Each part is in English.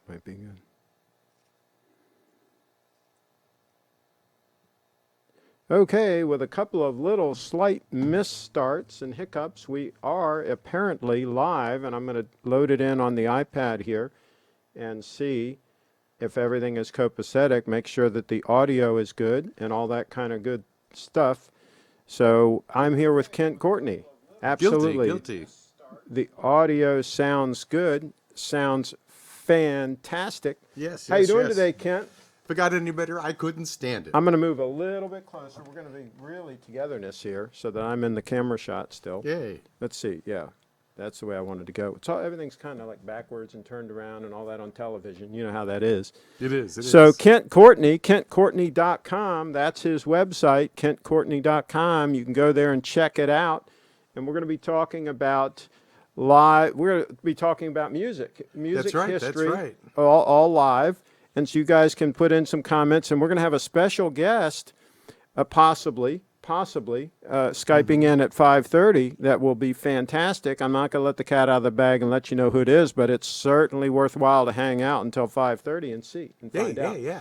Might be good. Okay, with a couple of little slight misstarts and hiccups, we are apparently live, and I'm going to load it in on the iPad here and see if everything is copacetic, make sure that the audio is good and all that kind of good stuff. So I'm here with Courtney. Absolutely. Guilty. The audio sounds good, sounds fantastic. Yes. How you doing today, Kent? If it got any better, I couldn't stand it. I'm going to move a little bit closer. We're going to be really togetherness here so that I'm in the camera shot still. Yay. Let's see. Yeah, that's the way I wanted to go. It's all, everything's kind of like backwards and turned around and all that on television. You know how that is. It is. So Kent Courtney, KentCourtney.com, that's his website, KentCourtney.com. You can go there and check it out. And we're going to be talking about live. We're going to be talking about music That's right, history, that's right. all live. And so you guys can put in some comments, and we're going to have a special guest, possibly Skyping in at 5:30. That will be fantastic. I'm not going to let the cat out of the bag and let you know who it is, but it's certainly worthwhile to hang out until 5:30 and see and find out. Yeah.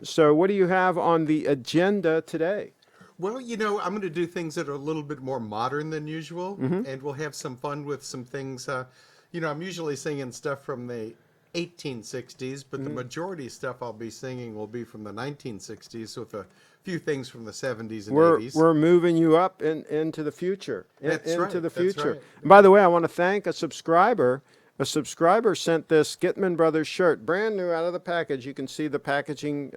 So what do you have on the agenda today? Well, I'm going to do things that are a little bit more modern than usual, and we'll have some fun with some things. I'm usually singing stuff from the 1860s, but the majority stuff I'll be singing will be from the 1960s with a few things from the 70s and 80s. We're moving you up into the future. That's right. The That's future. right. And by the way, I want to thank a subscriber. A subscriber sent this Gitman Brothers shirt, brand new out of the package. You can see the packaging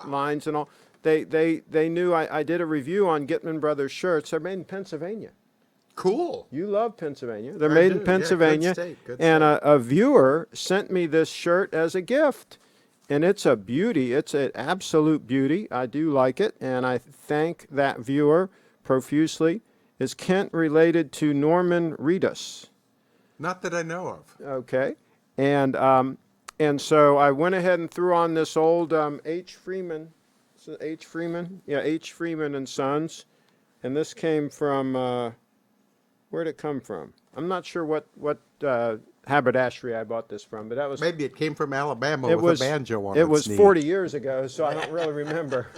lines and all. They knew I did a review on Gitman Brothers shirts. They're made in Pennsylvania. Cool. You love Pennsylvania. They're made in Pennsylvania. Yeah, good state. And a viewer sent me this shirt as a gift. And it's a beauty. It's an absolute beauty. I do like it. And I thank that viewer profusely. Is Kent related to Norman Reedus? Not that I know of. Okay. And so I went ahead and threw on this old H. Freeman. H. Freeman? Yeah, H. Freeman and Sons. And this came from... where'd it come from? I'm not sure what haberdashery I bought this from, but that was... Maybe it came from Alabama with a banjo on it. It was 40 years ago, so I don't really remember.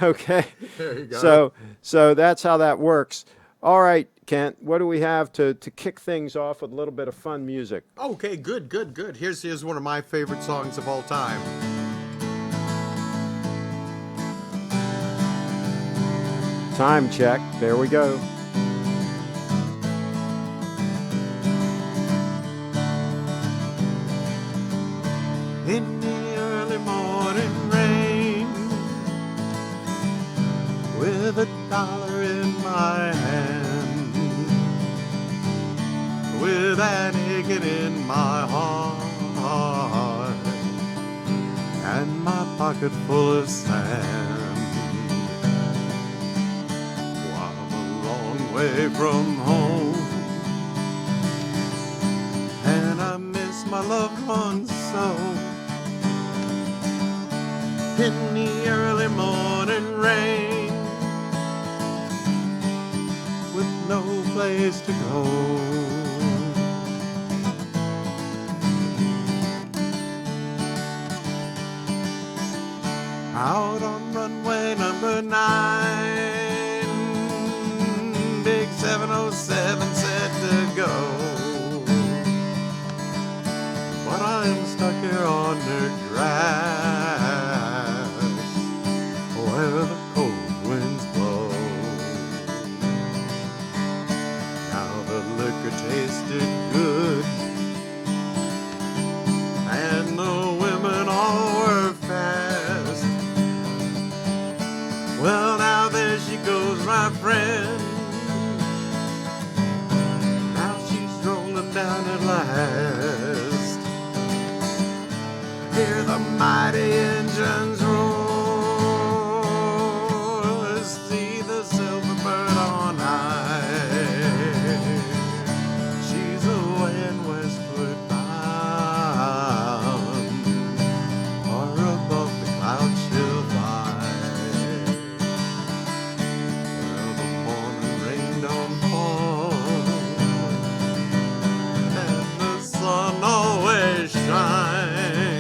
Okay. There you go. So that's how that works. All right, Kent, what do we have to kick things off with a little bit of fun music? Okay, good. Here's one of my favorite songs of all time. Time check. There we go. In the early morning rain, with $1 in my hand, with an aching in my heart, and my pocket full of sand. While I'm a long way from home, and I miss my loved ones so. In the early morning rain, with no place to go, out on runway number 9, big 707 set to go, but I'm stuck here on the grass, where the cold winds blow. Now the liquor tasted good, and the women all were fast. Well, now there she goes, my friend. Now she's rolling down at last. Hear the mighty engines roar. See the silver bird on high. She's away and westward bound, or above the clouds she'll fly. Well, the morning rain don't fall, and the sun always shines.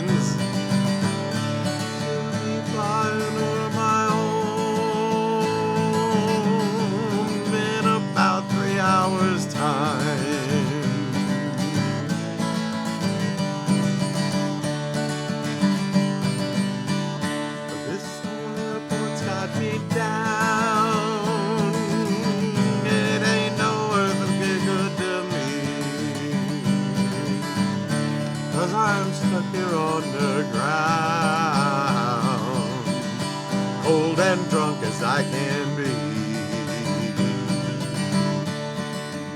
I'm stuck here on the ground, cold and drunk as I can be.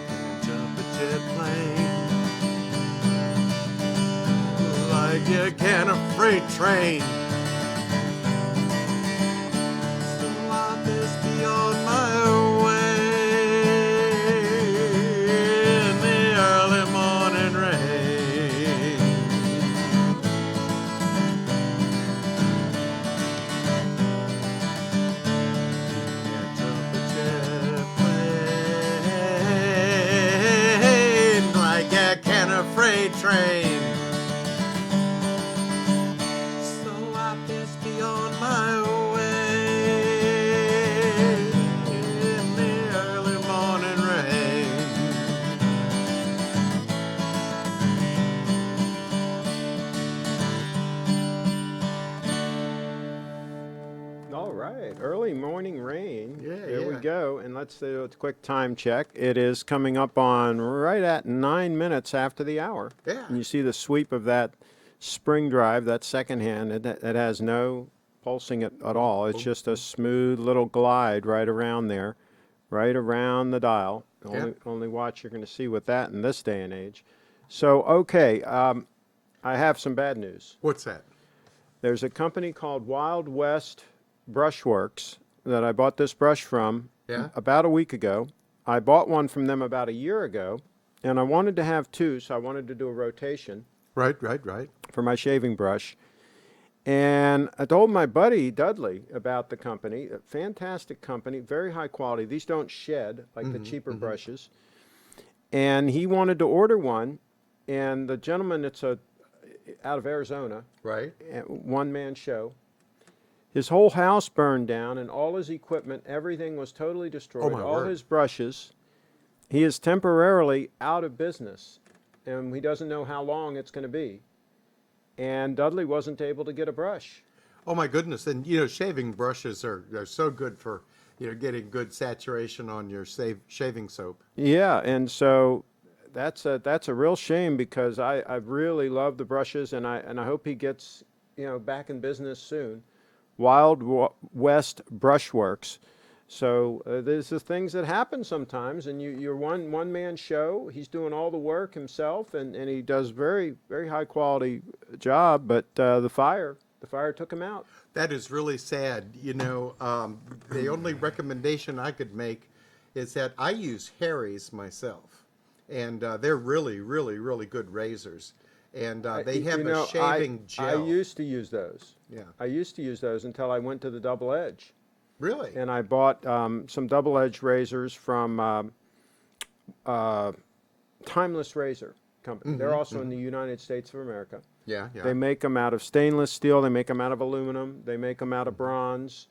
Can't jump a jet plane like you can a freight train. So I'll just be on my way in the early morning rain. Can't jump a jet plane like I can a freight train. So I'll just be on my way in the early morning rain. All right, early morning rain. Yeah, There we yeah. go. And let's do a quick time check. It is coming up on right at 9 minutes after the hour. Yeah. And you see the sweep of that spring drive, that second hand. It has no pulsing at all. It's just a smooth little glide right around there, right around the dial. Only watch you're going to see with that in this day and age. So, okay, I have some bad news. What's that? There's a company called Wild West Brushworks that I bought this brush from Yeah. about a week ago. I bought one from them about a year ago, and I wanted to have two, so I wanted to do a rotation Right. for my shaving brush. And I told my buddy Dudley about the company. A fantastic company, very high quality. These don't shed like the cheaper brushes. And he wanted to order one, and the gentleman, it's out of Arizona, Right. one-man show. His whole house burned down, and all his equipment, everything was totally destroyed. my All word. his brushes. He is temporarily out of business, and he doesn't know how long it's going to be. And Dudley wasn't able to get a brush. Oh my goodness! And shaving brushes are so good for getting good saturation on your shaving soap. Yeah, and so that's a real shame because I really love the brushes, and I hope he gets back in business soon. West Brushworks. So there's the things that happen sometimes, and you're one man show. He's doing all the work himself, and he does very high quality job. But the fire took him out. That is really sad. The only recommendation I could make is that I use Harry's myself, and they're really good razors, and they have a shaving gel. I used to use those. Yeah. I used to use those until I went to the double edge. Really? And I bought some double-edged razors from Timeless Razor Company. They're also in the United States of America. Yeah. They make them out of stainless steel. They make them out of aluminum. They make them out of bronze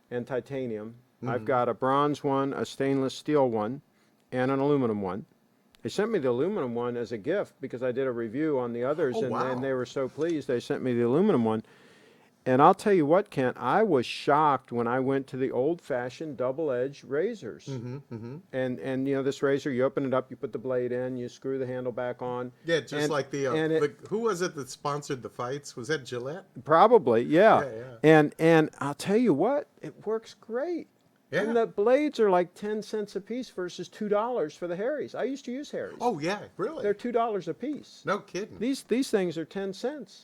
and titanium. I've got a bronze one, a stainless steel one, and an aluminum one. They sent me the aluminum one as a gift because I did a review on the others, Oh, wow. and they were so pleased they sent me the aluminum one. And I'll tell you what, Kent, I was shocked when I went to the old-fashioned double-edged razors. And this razor, you open it up, you put the blade in, you screw the handle back on. Yeah, just like and who was it that sponsored the fights? Was that Gillette? Probably, yeah. Yeah. And I'll tell you what, it works great. Yeah. And the blades are like 10 cents a piece versus $2 for the Harry's. I used to use Harry's. Oh yeah, really? They're $2 a piece. No kidding. These things are 10 cents.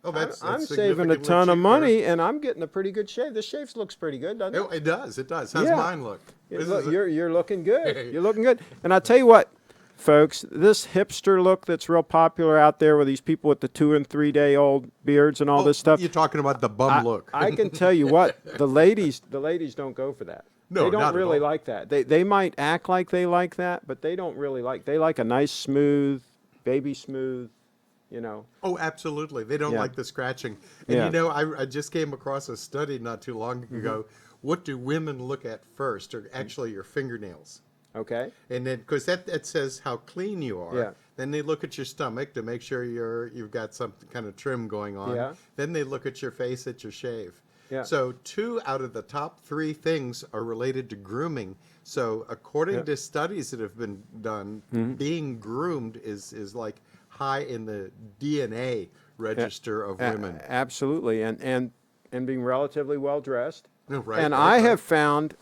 Oh, that's I'm saving a significantly ton of cheaper. money, and I'm getting a pretty good shave. This shave looks pretty good, doesn't it? It does. It does. How's Yeah. mine look? You're looking good. You're looking good. And I'll tell you what, folks, this hipster look that's real popular out there with these people with the 2 and 3 day old beards and all this stuff. You're talking about the bum look. I can tell you what, the ladies don't go for that. No, they don't not at really all. like that. They might act like they like that, but they don't really like. They like a nice smooth, baby smooth, Oh, absolutely. They don't Yeah. like the scratching. And Yeah. I just came across a study not too long ago. What do women look at first? Or actually your fingernails. Okay. And then, because that says how clean you are. Yeah. Then they look at your stomach to make sure you've got some kind of trim going on. Yeah. Then they look at your face at your shave. Yeah. So 2 out of the top 3 things are related to grooming. So according to studies that have been done, being groomed is like high in the DNA register of women. Absolutely, and being relatively well dressed. No, right, And right, I right. have found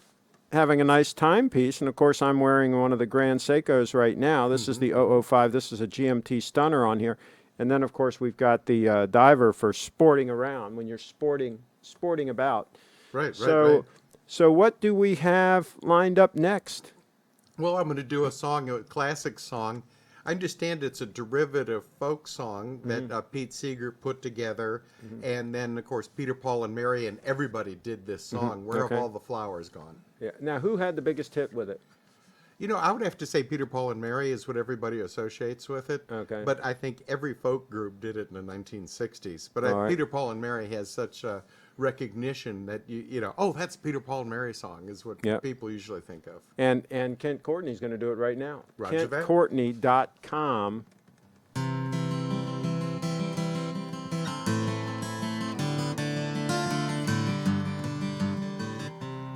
having a nice timepiece, and of course I'm wearing one of the Grand Seikos right now. This is the 005. This is a GMT stunner on here, and then of course we've got the diver for sporting around when you're sporting about. Right, right, So, right. so what do we have lined up next? Well, I'm going to do a song, a classic song. I understand it's a derivative folk song that Pete Seeger put together, and then of course Peter, Paul, and Mary, and everybody did this song. Where Okay. have all the flowers gone? Yeah. Now, who had the biggest hit with it? You know, I would have to say Peter, Paul, and Mary is what everybody associates with it. Okay. But I think every folk group did it in the 1960s. But All right. Peter, Paul, and Mary has such a recognition that you know, oh, that's Peter, Paul, and Mary song is what Yep. people usually think of. And Kent Courtney's going to do it right now. Roger that. KentCourtney.com.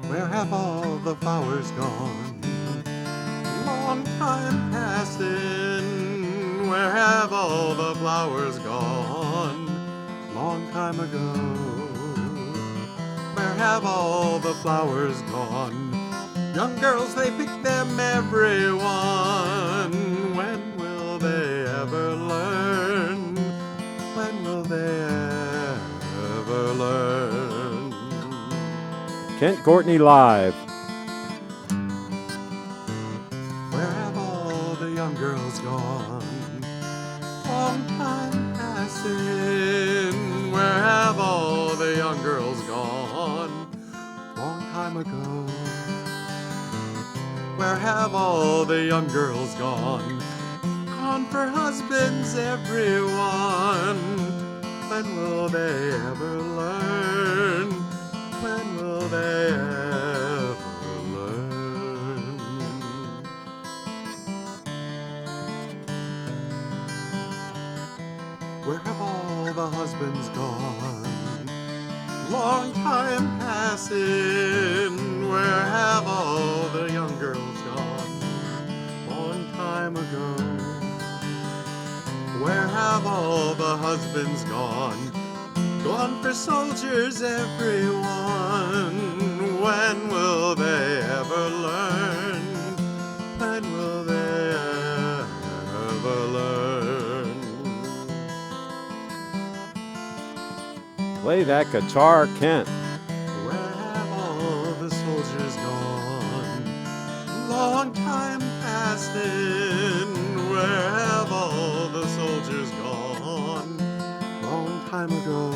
Where have all the flowers gone? Long time passing. Where have all the flowers gone? Long time ago. Where have all the flowers gone? Young girls, they pick them, everyone. When will they ever learn? When will they ever learn? Kent Courtney live. Where have all the young girls gone? Long time passing. Where have all the young girls gone? Long time ago. Where have all the young girls gone? Gone for husbands, everyone. When will they ever learn? When will they ever learn? Where have all the husbands gone? Long time passing. Where have all the young girls gone? Long time ago. Where have all the husbands gone? Gone for soldiers, everyone. When will they ever learn? When will they ever learn? Play that guitar, Kent. Where have all the soldiers gone? Long time passing. Where have all the soldiers gone? Long time ago.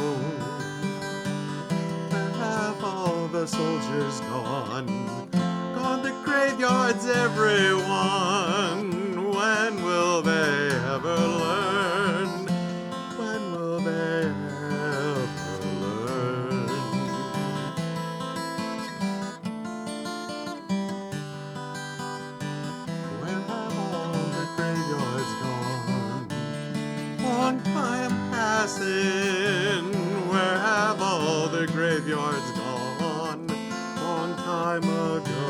Where have all the soldiers gone? Gone to graveyards, everyone. When will they ever learn? When will they ever learn? Where have all the graveyards gone? Long time passing. Where have all the graveyards gone? Long time ago.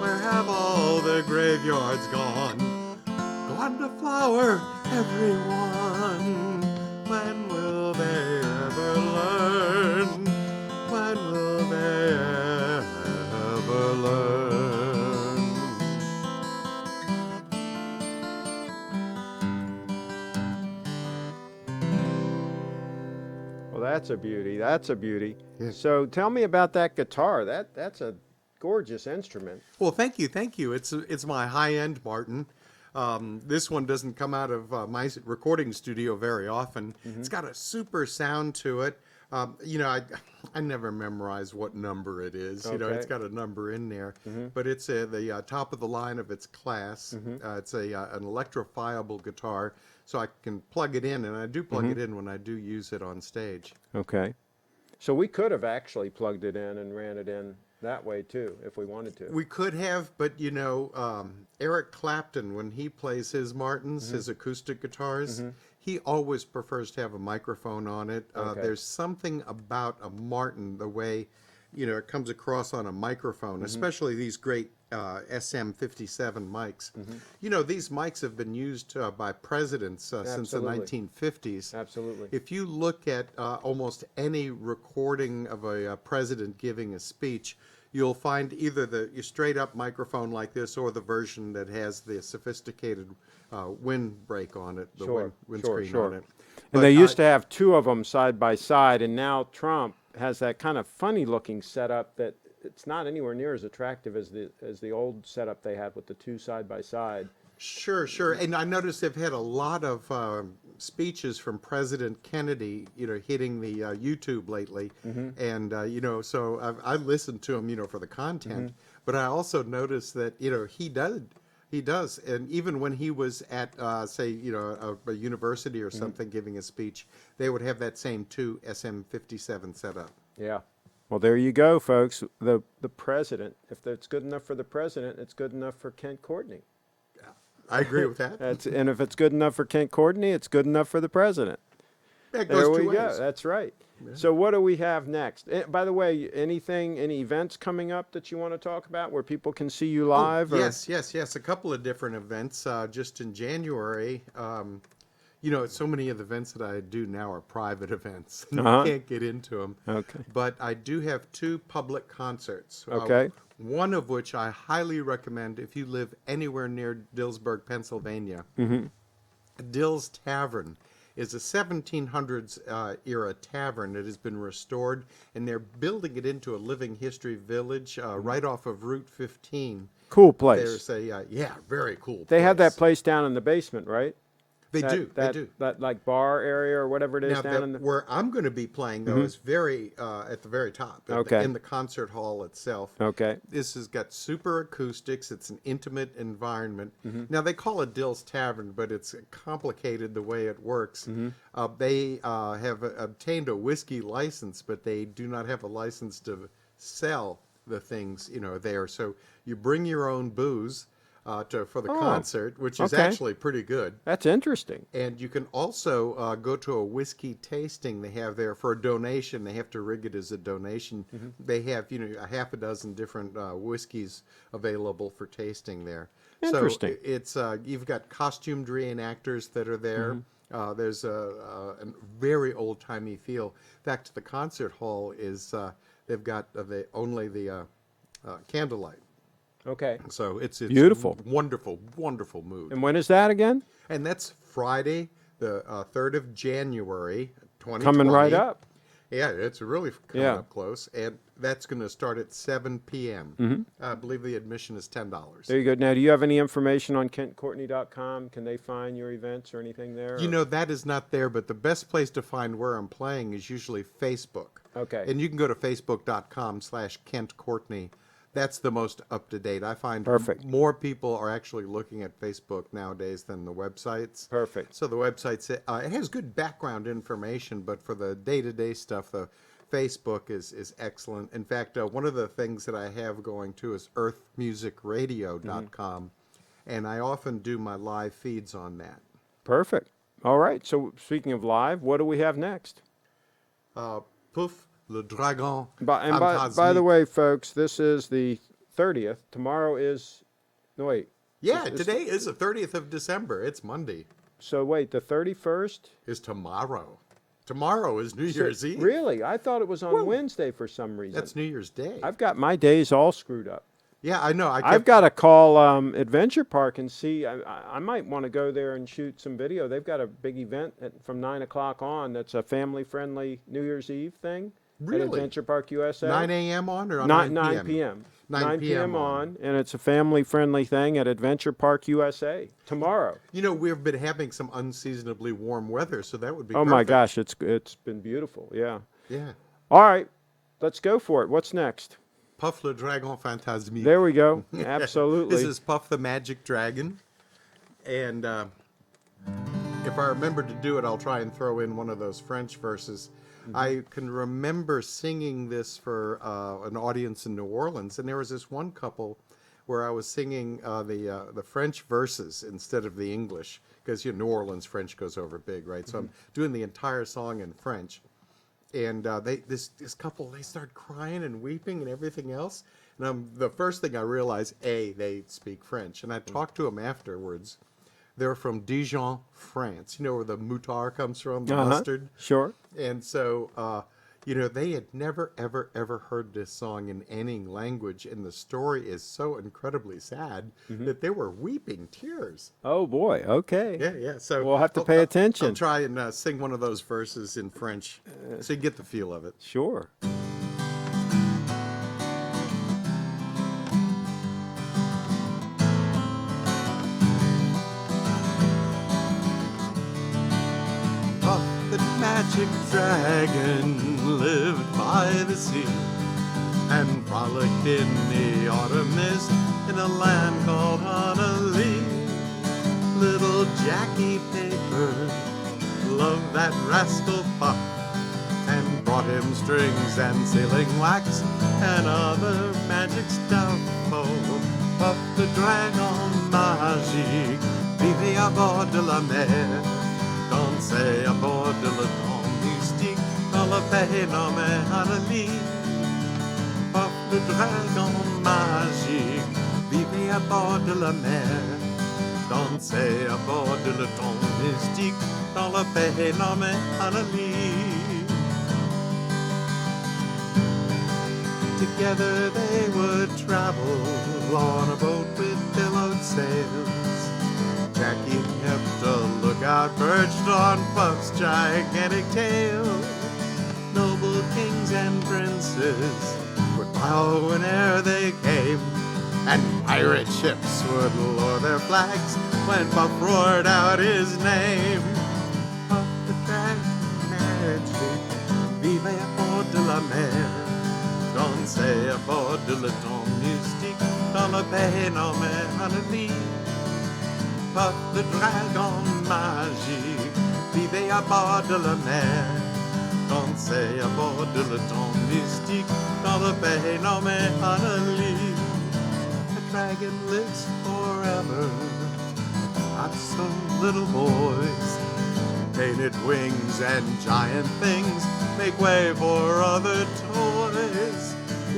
Where have all the graveyards gone? Gone to flower, everyone. When will they ever learn? When will they ever learn? Well, that's a beauty. That's a beauty. Yeah. So tell me about that guitar. That's a gorgeous instrument. Well, thank you, thank you. It's my high end Martin. This one doesn't come out of my recording studio very often. It's got a super sound to it. You know, I never memorize what number it is. You know, Okay. it's got a number in there, but it's the top of the line of its class. It's an electrifiable guitar, so I can plug it in, and I do plug it in when I do use it on stage. Okay. So we could have actually plugged it in and ran it in that way too, if we wanted to. We could have, but you know, Eric Clapton, when he plays his Martins, his acoustic guitars, he always prefers to have a microphone on it. Okay. There's something about a Martin, the way, you know, it comes across on a microphone, especially these great SM57 mics. Mm-hmm. You know, these mics have been used by presidents since the Absolutely. 1950s. Absolutely. If you look at almost any recording of a president giving a speech, you'll find either the straight up microphone like this or the version that has the sophisticated windbreak on it, the Sure, windscreen sure. on it. And But they used to have two of them side by side, and now Trump has that kind of funny looking setup that it's not anywhere near as attractive as the old setup they had with the two side by side. Sure, sure. And I noticed they've had a lot of speeches from President Kennedy, you know, hitting the YouTube lately. And, you know, so I listened to him, you know, for the content. But I also noticed that, you know, he does. And even when he was at, say, you know, a university or something giving a speech, they would have that same two SM57 setup. Yeah. Well, there you go, folks. The president. If it's good enough for the president, it's good enough for Kent Courtney. I agree with that. And if it's good enough for Kent Courtney, it's good enough for the president. That There goes we two go. ways. That's right. So what do we have next? By the way, any events coming up that you want to talk about where people can see you live? Oh, yes. A couple of different events just in January. You know, so many of the events that I do now are private events. Uh-huh. I can't get into them. Okay. But I do have two public concerts. Okay. One of which I highly recommend if you live anywhere near Dillsburg, Pennsylvania. Dill's Tavern is a 1700s era tavern that has been restored, and they're building it into a living history village right off of Route 15. Cool place. There's a very cool. They have that place. place down in the basement, right? They That- do. That, They do. That like bar area or whatever it is Now, down in the. where I'm going to be playing though is very at the very top, Okay. in the concert hall itself. Okay. This has got super acoustics. It's an intimate environment. Mm-hmm. Now they call it Dill's Tavern, but it's complicated the way it works. Mm-hmm. They have obtained a whiskey license, but they do not have a license to sell the things, you know, there. So you bring your own booze for the concert, which is okay. actually pretty good. That's interesting. And you can also go to a whiskey tasting they have there for a donation. They have to rig it as a donation. They have, you know, a half a dozen different whiskeys available for tasting there. Interesting. So it's you've got costumed reenactors that are there. There's a very old timey feel. In fact, the concert hall is they've got only the candlelight. Okay. So it's Beautiful. wonderful, wonderful mood. And when is that again? And that's Friday, the 3rd of January, 2020. Coming right up. Yeah, it's really coming up close. And that's going to start at 7 p.m. I believe the admission is $10. There you go. Now, do you have any information on KentCourtney.com? Can they find your events or anything there? You know, that is not there, but the best place to find where I'm playing is usually Facebook. Okay. And you can go to facebook.com/KentCourtney. That's the most up-to-date. I find Perfect. more people are actually looking at Facebook nowadays than the websites. Perfect. So the website, it has good background information, but for the day-to-day stuff, the Facebook is excellent. In fact, one of the things that I have going too is earthmusicradio.com, and I often do my live feeds on that. Perfect. All right. So speaking of live, what do we have next? Pouf, le dragon By the fantasmique. way, folks, this is the 30th. Tomorrow is, no wait. Yeah, today is the 30th of December. It's Monday. So wait, the 31st? Is tomorrow. Tomorrow is New Year's Eve. Really? I thought it was on Wednesday for some reason. That's New Year's Day. I've got my days all screwed up. Yeah, I know. I've got to call Adventure Park and see. I might want to go there and shoot some video. They've got a big event from 9 o'clock on that's a family-friendly New Year's Eve thing. Really? At Adventure Park USA. 9 a.m. on or on 9 9 p.m. 9 p.m. on, and it's a family-friendly thing at Adventure Park USA tomorrow. You know, we've been having some unseasonably warm weather, so that would be Oh my perfect. gosh, it's been beautiful. Yeah. Yeah. All right, let's go for it. What's next? Puff le Dragon Fantasmique. There we go. Absolutely. This is Puff the Magic Dragon. And if I remember to do it, I'll try and throw in one of those French verses. I can remember singing this for an audience in New Orleans, and there was this one couple where I was singing the French verses instead of the English, because New Orleans French goes over big, right? So I'm doing the entire song in French. And this couple, they start crying and weeping and everything else. The first thing I realized, they speak French, and I talked to them afterwards. They're from Dijon, France. You know where the moutarde comes from, the mustard. Sure. And so, they had never, ever, ever heard this song in any language, and the story is so incredibly sad that they were weeping tears. Oh boy. Okay. Yeah. So We'll have to pay I'll attention. try and sing one of those verses in French so you get the feel of it. Sure. The magic dragon lived by the sea and frolicked in the autumn mist in a land called Amarillo. Little Jackie Paper loved that rascal Puff and brought him strings and sealing wax and other magic stuff. Oh, Puff the dragon magique vivait à bord de la mer. Dansait à bord de le temps mystique dans le pays nommé Amarillo. Puff le dragon magique vivait à bord de la mer. Dansait à bord de le temps mystique dans le pays nommé Amarillo. Together they would travel on a boat with billowed sails. Jackie kept a lookout perched on Puff's gigantic tail. Noble kings and princes would bow whene'er they came, and pirate ships would lower their flags when Puff roared out his name. Puff the dragon magic, vive à bord de la mer. Dansez à bord de le temps mystique dans le pays nommé Amarillo. Puff the dragon magique vivait à bord de la mer. Dansait à bord de le temps mystique dans le pays nommé Amarillo. A dragon lives forever, not some little boys. Painted wings and giant things make way for other toys.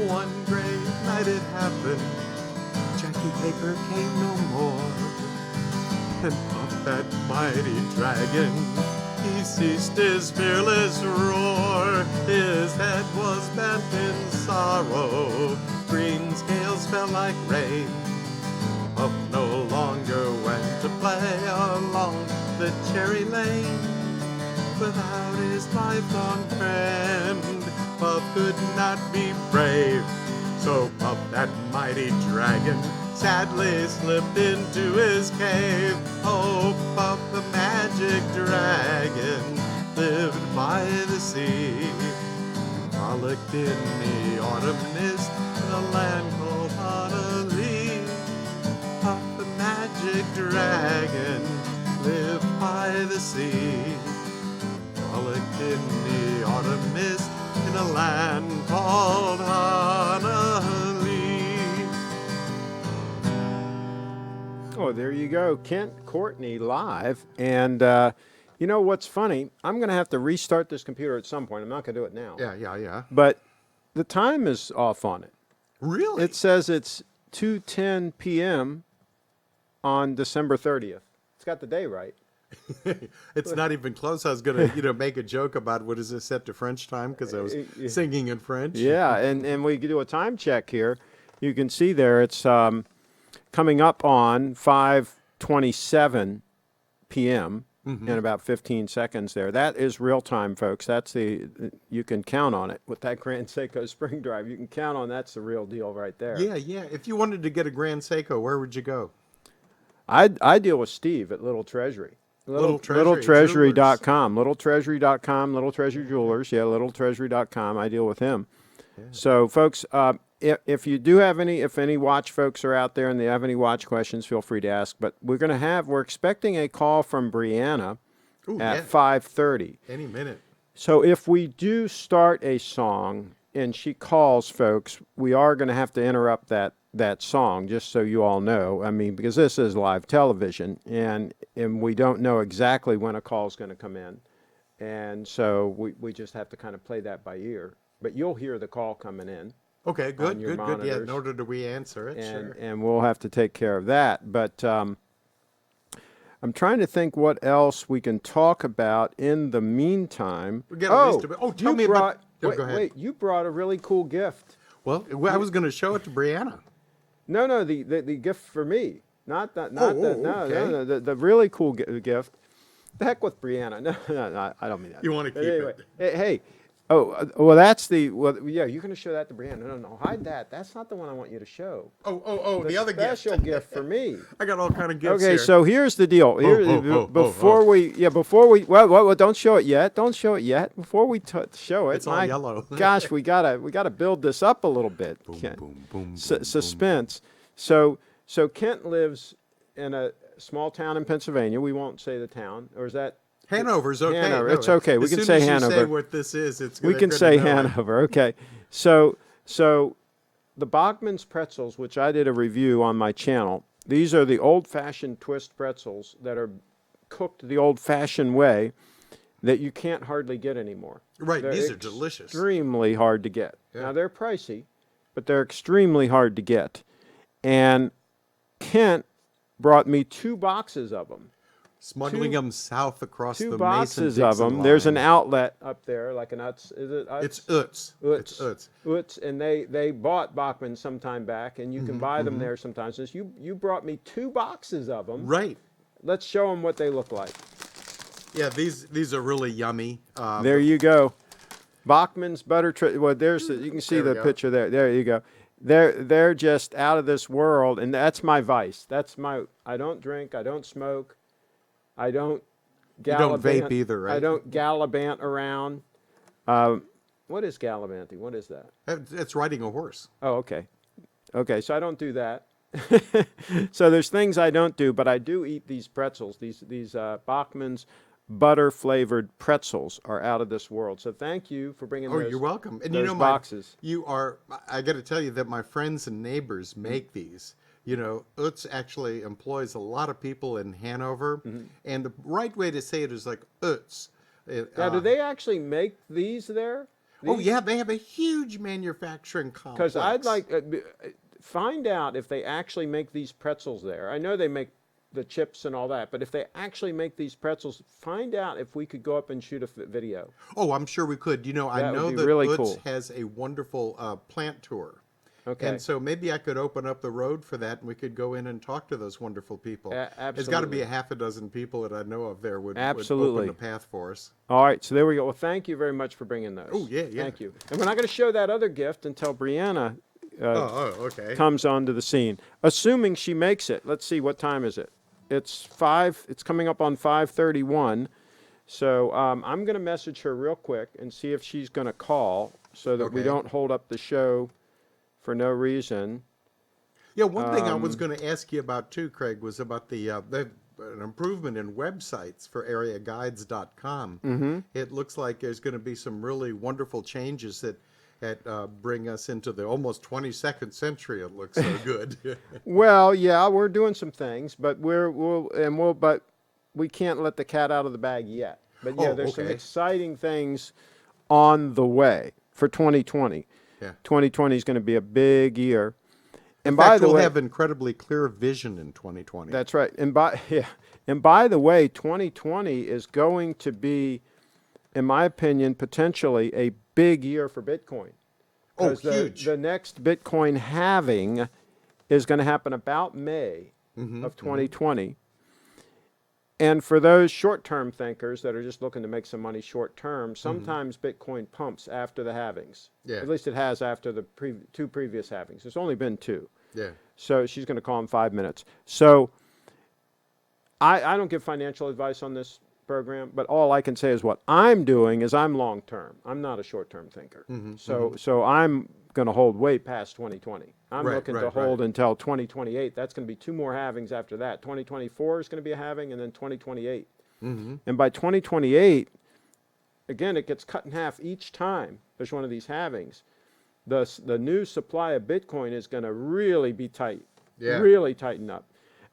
One great night it happened, Jackie Paper came no more. And Puff, that mighty dragon, he ceased his fearless roar. His head was bent in sorrow, green scales fell like rain. Puff no longer went to play along the cherry lane. Without his lifelong friend, Puff could not be brave. So Puff, that mighty dragon, sadly slipped into his cave. Oh, Puff the magic dragon lived by the sea, frolicked in the autumn mist in a land called Amarillo. Puff the magic dragon lived by the sea, frolicked in the autumn mist in a land called Amarillo. Oh, there you go. Kent Courtney live. And you know what's funny? I'm going to have to restart this computer at some point. I'm not going to do it now. Yeah. But the time is off on it. Really? It says it's 2:10 p.m. on December 30th. It's got the day right. It's not even close. I was going to, make a joke about what is this set to French time because I was singing in French. Yeah, and we could do a time check here. You can see there it's coming up on 5:27 p.m. in about 15 seconds there. That is real time, folks. That's you can count on it with that Grand Seiko spring drive. You can count on that's the real deal right there. Yeah. If you wanted to get a Grand Seiko, where would you go? I deal with Steve at Little Treasury. LittleTreasury.com. LittleTreasury.com. Little Treasury Jewelers. Yeah, LittleTreasury.com. I deal with him. Yeah. So, folks, if you do have if any watch folks are out there and they have any watch questions, feel free to ask. But we're expecting a call from Brianna at 5:30. Any minute. So if we do start a song and she calls, folks, we are going to have to interrupt that song, just so you all know. I mean, because this is live television, and we don't know exactly when a call is going to come in. And so we just have to kind of play that by ear. But you'll hear the call coming in. Okay, on good, your good, good. Yeah, monitors. in order to we answer it, And, sure. and we'll have to take care of that. But I'm trying to think what else we can talk about in the meantime. We get at least Oh, a bit. Oh, tell you me about. brought, Oh, wait, go ahead. wait, you brought a really cool gift. Well, I was going to show it to Brianna. No, the gift for me. Not that, Oh, not that, oh, no, okay. no, the really cool gift. The heck with Brianna. No, I don't mean that. You want to But keep anyway, it? hey, oh, well, that's well, yeah, you're going to show that to Brianna. No, hide that. That's not the one I want you to show. Oh, the other gift. Special gift for me. I got all kind of gifts Okay, here. so here's the deal. Before we, well, don't show it yet. Don't show it yet. Before we show it, It's all yellow. gosh, we gotta build this up a little bit. Boom, Kent. boom, boom, Suspense. So Kent lives in a small town in Pennsylvania. We won't say the town, or is that Hanover's okay. Hanover? No, It's okay. We as can soon say as you Hanover. say what this is, it's We can they're say gonna know it. Hanover. Okay. So the Bachman's pretzels, which I did a review on my channel, these are the old-fashioned twist pretzels that are cooked the old-fashioned way that you can't hardly get anymore. Right, They're these are delicious. extremely hard to get. Yeah. Now, they're pricey, but they're extremely hard to get. And Kent brought me 2 boxes of them. Smuggling them south across Two the boxes Mason-Dixon of them. line. There's an outlet up there, like an Utz. Is it Utz? It's Utz. It's Utz. Utz, and they bought Bachman some time back, and you can buy them there sometimes. So you brought me 2 boxes of them. Right. Let's show them what they look like. Yeah, these are really yummy. There you go. Bachman's butter. Well, you can see There we the go. picture there. There you go. They're just out of this world, and that's my vice. I don't drink. I don't smoke. I don't You don't vape either, right? I don't gallivant around. What is gallivanting? What is that? It's riding a horse. Oh, okay. Okay, so I don't do that. So there's things I don't do, but I do eat these pretzels. These Bachman's butter-flavored pretzels are out of this world. So thank you for bringing Oh, those, you're welcome. And those you know, boxes. I got to tell you that my friends and neighbors make these. You know, Utz actually employs a lot of people in Hanover, and the right way to say it is like Utz. Now, do they actually make these there? Oh yeah, they have a huge manufacturing complex. Because I'd like find out if they actually make these pretzels there. I know they make the chips and all that, but if they actually make these pretzels, find out if we could go up and shoot a video. Oh, I'm sure we could. You know, I That would know be that really Utz cool. has a wonderful plant tour. Okay. And so maybe I could open up the road for that, and we could go in and talk to those wonderful people. There's got to absolutely. be a half a dozen people that I know of there would Absolutely. open the path for us. All right, so there we go. Well, thank you very much for bringing those. Oh, yeah. Thank you. And we're not going to show that other gift until Brianna Okay. comes onto the scene, assuming she makes it. Let's see, what time is it? It's coming up on 5:31. So I'm going to message her real quick and see if she's going to call so that we Okay. don't hold up the show for no reason. Yeah, one thing I was going to ask you about too, Craig, was about an improvement in websites for areaguides.com. Mm-hmm. It looks like there's going to be some really wonderful changes that bring us into the almost 22nd century. It looks so good. Well, yeah, we're doing some things, but but we can't let the cat out of the bag yet. But yeah, Oh, there's some okay. exciting things on the way for 2020. Yeah. 2020 is going to be a big year. And In fact, by the we'll way, have incredibly clear vision in 2020. that's right. And by the way, 2020 is going to be, in my opinion, potentially a big year for Bitcoin. Oh, 'Cause huge. The next Bitcoin halving is going to happen about May of 2020. And for those short-term thinkers that are just looking to make some money short-term, sometimes Bitcoin pumps after the halvings. Yeah. At least it has after the 2 previous halvings. There's only been 2. Yeah. So she's going to call in 5 minutes. So I don't give financial advice on this program, but all I can say is what I'm doing is I'm long-term. I'm not a short-term thinker. So I'm going to hold way past 2020. I'm Right, looking to right, hold until 2028. That's going to be 2 more halvings after that. 2024 is going to be a halving, and then 2028. And by 2028, again, it gets cut in half each time there's one of these halvings. The new supply of Bitcoin is going to really be tight, Yeah. really tighten up.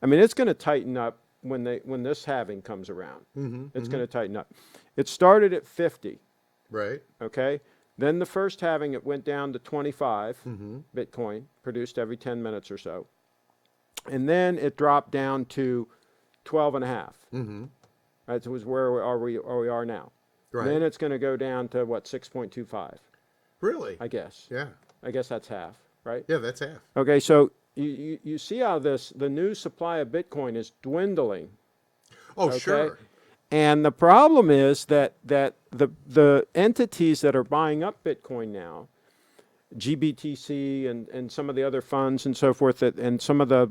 I mean, it's going to tighten up when this halving comes around. It's going to tighten up. It started at 50, Right. okay? Then the first halving, it went down to 25 Bitcoin produced every 10 minutes or so. And then it dropped down to 12 and a half. That was where we are now. Right. Then it's going to go down to, what, 6.25, Really? I guess. Yeah. I guess that's half, right? Yeah, that's half. Okay, so you see how the new supply of Bitcoin is dwindling. Oh, Okay? sure. And the problem is that the entities that are buying up Bitcoin now, GBTC and some of the other funds and so forth, and some of the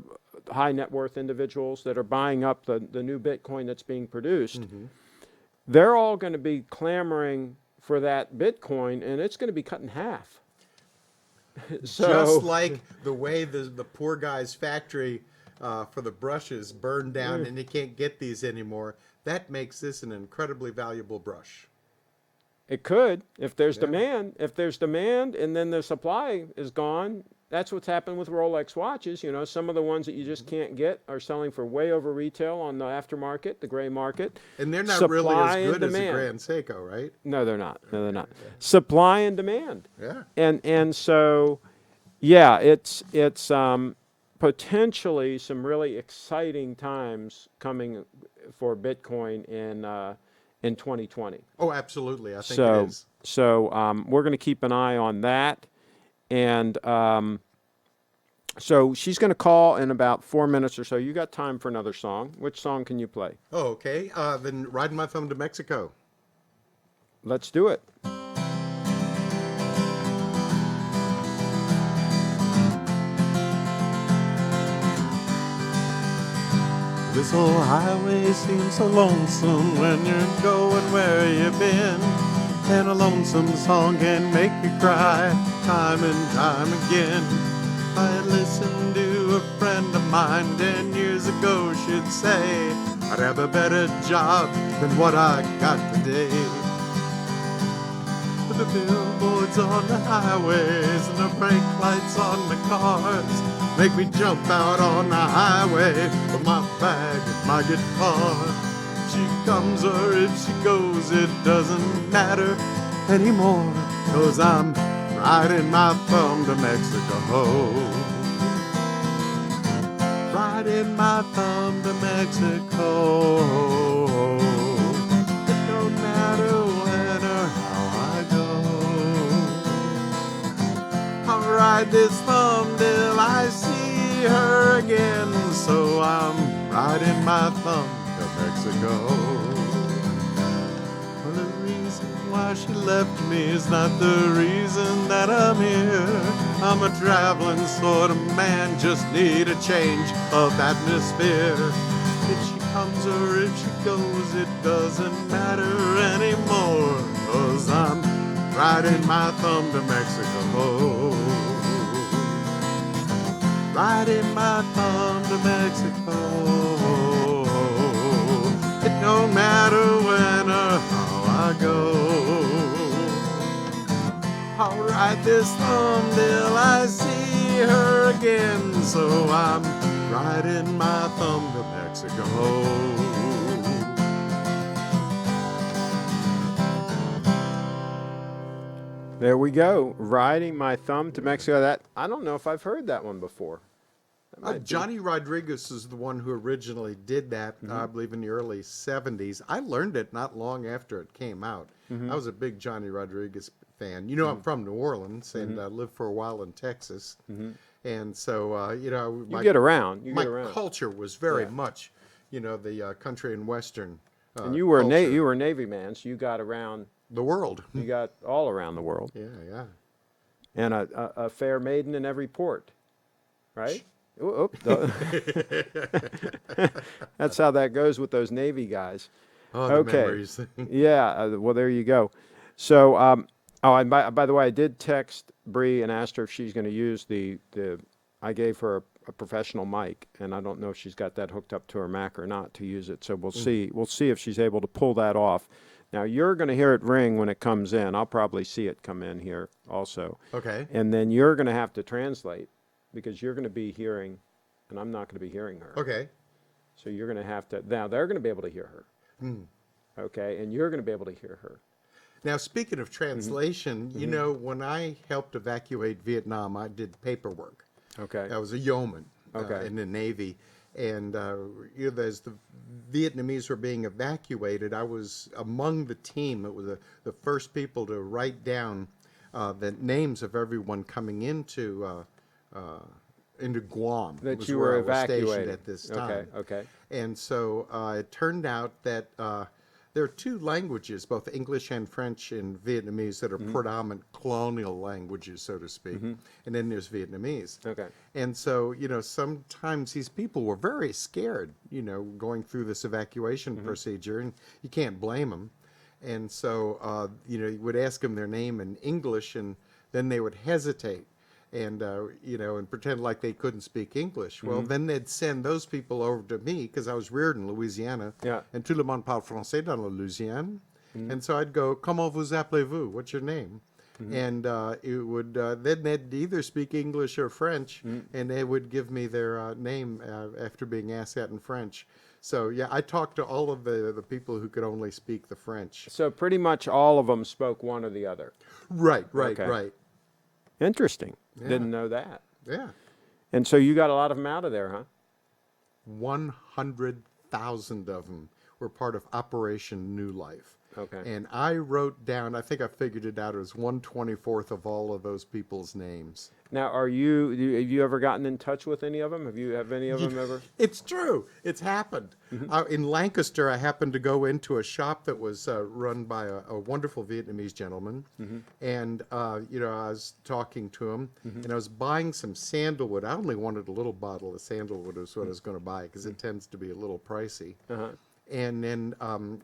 high net worth individuals that are buying up the new Bitcoin that's being produced, they're all going to be clamoring for that Bitcoin, and it's going to be cut in half. Just like the way the poor guy's factory for the brushes burned down and he can't get these anymore, that makes this an incredibly valuable brush. It could, if there's demand. If there's demand and then the supply is gone, that's what's happened with Rolex watches. You know, some of the ones that you just can't get are selling for way over retail on the aftermarket, the gray market. And they're not Supply really as and good as a demand. Grand Seiko, right? No, they're not. No, they're not. Supply and demand. Yeah. And so, yeah, it's potentially some really exciting times coming for Bitcoin in 2020. Oh, absolutely. I think it is. So we're going to keep an eye on that. And so she's going to call in about 4 minutes or so. You got time for another song. Which song can you play? Oh, okay. Then Riding My Thumb to Mexico. Let's do it. This old highway seems so lonesome when you're going where you've been. And a lonesome song can make you cry time and time again. I had listened to a friend of mine 10 years ago. She'd say, I'd have a better job than what I got today. With the billboards on the highways and the brake lights on the cars make me jump out on the highway with my bag and my guitar. If she comes or if she goes, it doesn't matter anymore, 'cause I'm riding my thumb to Mexico. Riding my thumb to Mexico. It don't matter when or how I go. I'll ride this thumb till I see her again. So I'm riding my thumb to Mexico. Well, the reason why she left me is not the reason that I'm here. I'm a traveling sort of man, just need a change of atmosphere. If she comes or if she goes, it doesn't matter anymore, 'cause I'm riding my thumb to Mexico. Riding my thumb to Mexico. It don't matter when or how I go. I'll ride this thumb till I see her again. So I'm riding my thumb to Mexico. There we go. Riding my thumb to Mexico. That I don't know if I've heard that one before. Johnny Rodriguez is the one who originally did that, I believe in the early 70s. I learned it not long after it came out. I was a big Johnny Rodriguez fan. You know, I'm from New Orleans and lived for a while in Texas. And so, you know, You get around. You my get around. culture was very much, you know, the country and Western And you were culture. you were a Navy man, so you got around. The world. You got all around the world, Yeah, yeah. and a fair maiden in every port, right? Oop, oop. That's how that goes with those Navy guys. Oh, the Okay. memories. Yeah. Well, there you go. So, oh, and by the way, I did text Bree and asked her if she's going to use the. I gave her a professional mic, and I don't know if she's got that hooked up to her Mac or not to use it. So we'll see. We'll see if she's able to pull that off. Now you're going to hear it ring when it comes in. I'll probably see it come in here also. Okay. And then you're going to have to translate because you're going to be hearing, and I'm not going to be hearing her. Okay. So you're going to have to. Now they're going to be able to hear her. Okay, and you're going to be able to hear her. Now, speaking of translation, you know, when I helped evacuate Vietnam, I did paperwork. Okay. I was a yeoman Okay. in the Navy. And you know, as the Vietnamese were being evacuated, I was among the team. It was the first people to write down the names of everyone coming into Guam. That was you where were I was stationed evacuating. at this Okay. time. Okay. And so it turned out that there are two languages, both English and French and Vietnamese, that are predominant colonial languages, so to speak. And then there's Vietnamese. Okay. And so, you know, sometimes these people were very scared, you know, going through this evacuation procedure, and you can't blame them. And so, you know, you would ask them their name in English, and then they would hesitate and, you know, and pretend like they couldn't speak English. Well, then they'd send those people over to me because I was reared in Louisiana. Yeah. And tout le monde parle français dans la Louisiane. And so I'd go, comment vous appelez-vous? What's your name? And it would then they'd either speak English or French, and they would give me their name after being asked that in French. So yeah, I talked to all of the people who could only speak the French. So pretty much all of them spoke one or the other. Right, Okay. right. Interesting. Yeah. Didn't know that. Yeah, And so you got a lot of them out of there, huh? 100,000 of them were part of Operation New Life. Okay. And I wrote down, I think I figured it out, it was 1/24 of all of those people's names. Now, have you ever gotten in touch with any of them? Have any of them ever? It's true. It's happened. In Lancaster, I happened to go into a shop that was run by a wonderful Vietnamese gentleman. And, you know, I was talking to him, and I was buying some sandalwood. I only wanted a little bottle of sandalwood was what I was going to buy because it tends to be a little pricey. And then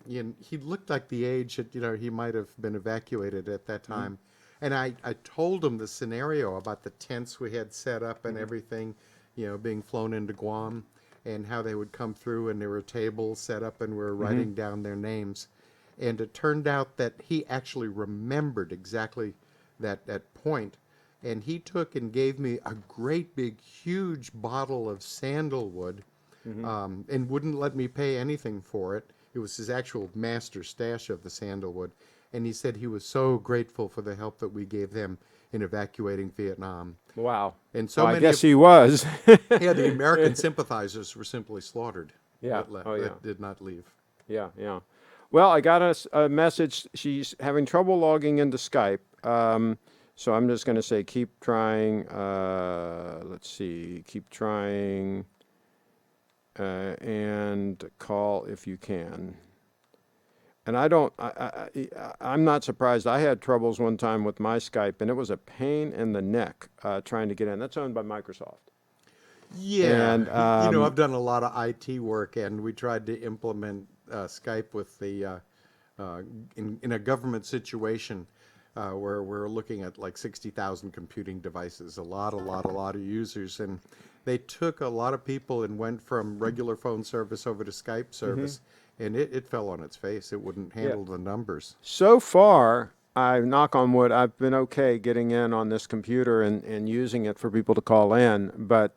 you know, he looked like the age that, you know, he might have been evacuated at that time. And I told him the scenario about the tents we had set up and everything, you know, being flown into Guam, and how they would come through, and there were tables set up and we were writing down their names. And it turned out that he actually remembered exactly that point. And he took and gave me a great big, huge bottle of sandalwood, and wouldn't let me pay anything for it. It was his actual master stash of the sandalwood. And he said he was so grateful for the help that we gave them in evacuating Vietnam. Wow. And so I many guess of, he was. yeah, the American sympathizers were simply slaughtered. Yeah. That that did not leave. Yeah, yeah. Well, I got a message. She's having trouble logging into Skype. So I'm just going to say keep trying. Let's see. Keep trying. And call if you can. And I'm not surprised. I had troubles one time with my Skype, and it was a pain in the neck trying to get in. That's owned by Microsoft. Yeah, And, you know, I've done a lot of IT work, and we tried to implement Skype with the in a government situation where we're looking at like 60,000 computing devices, a lot of users, and they took a lot of people and went from regular phone service over to Skype service, and it fell on its face. It wouldn't handle the numbers. So far, I knock on wood, I've been okay getting in on this computer and using it for people to call in, but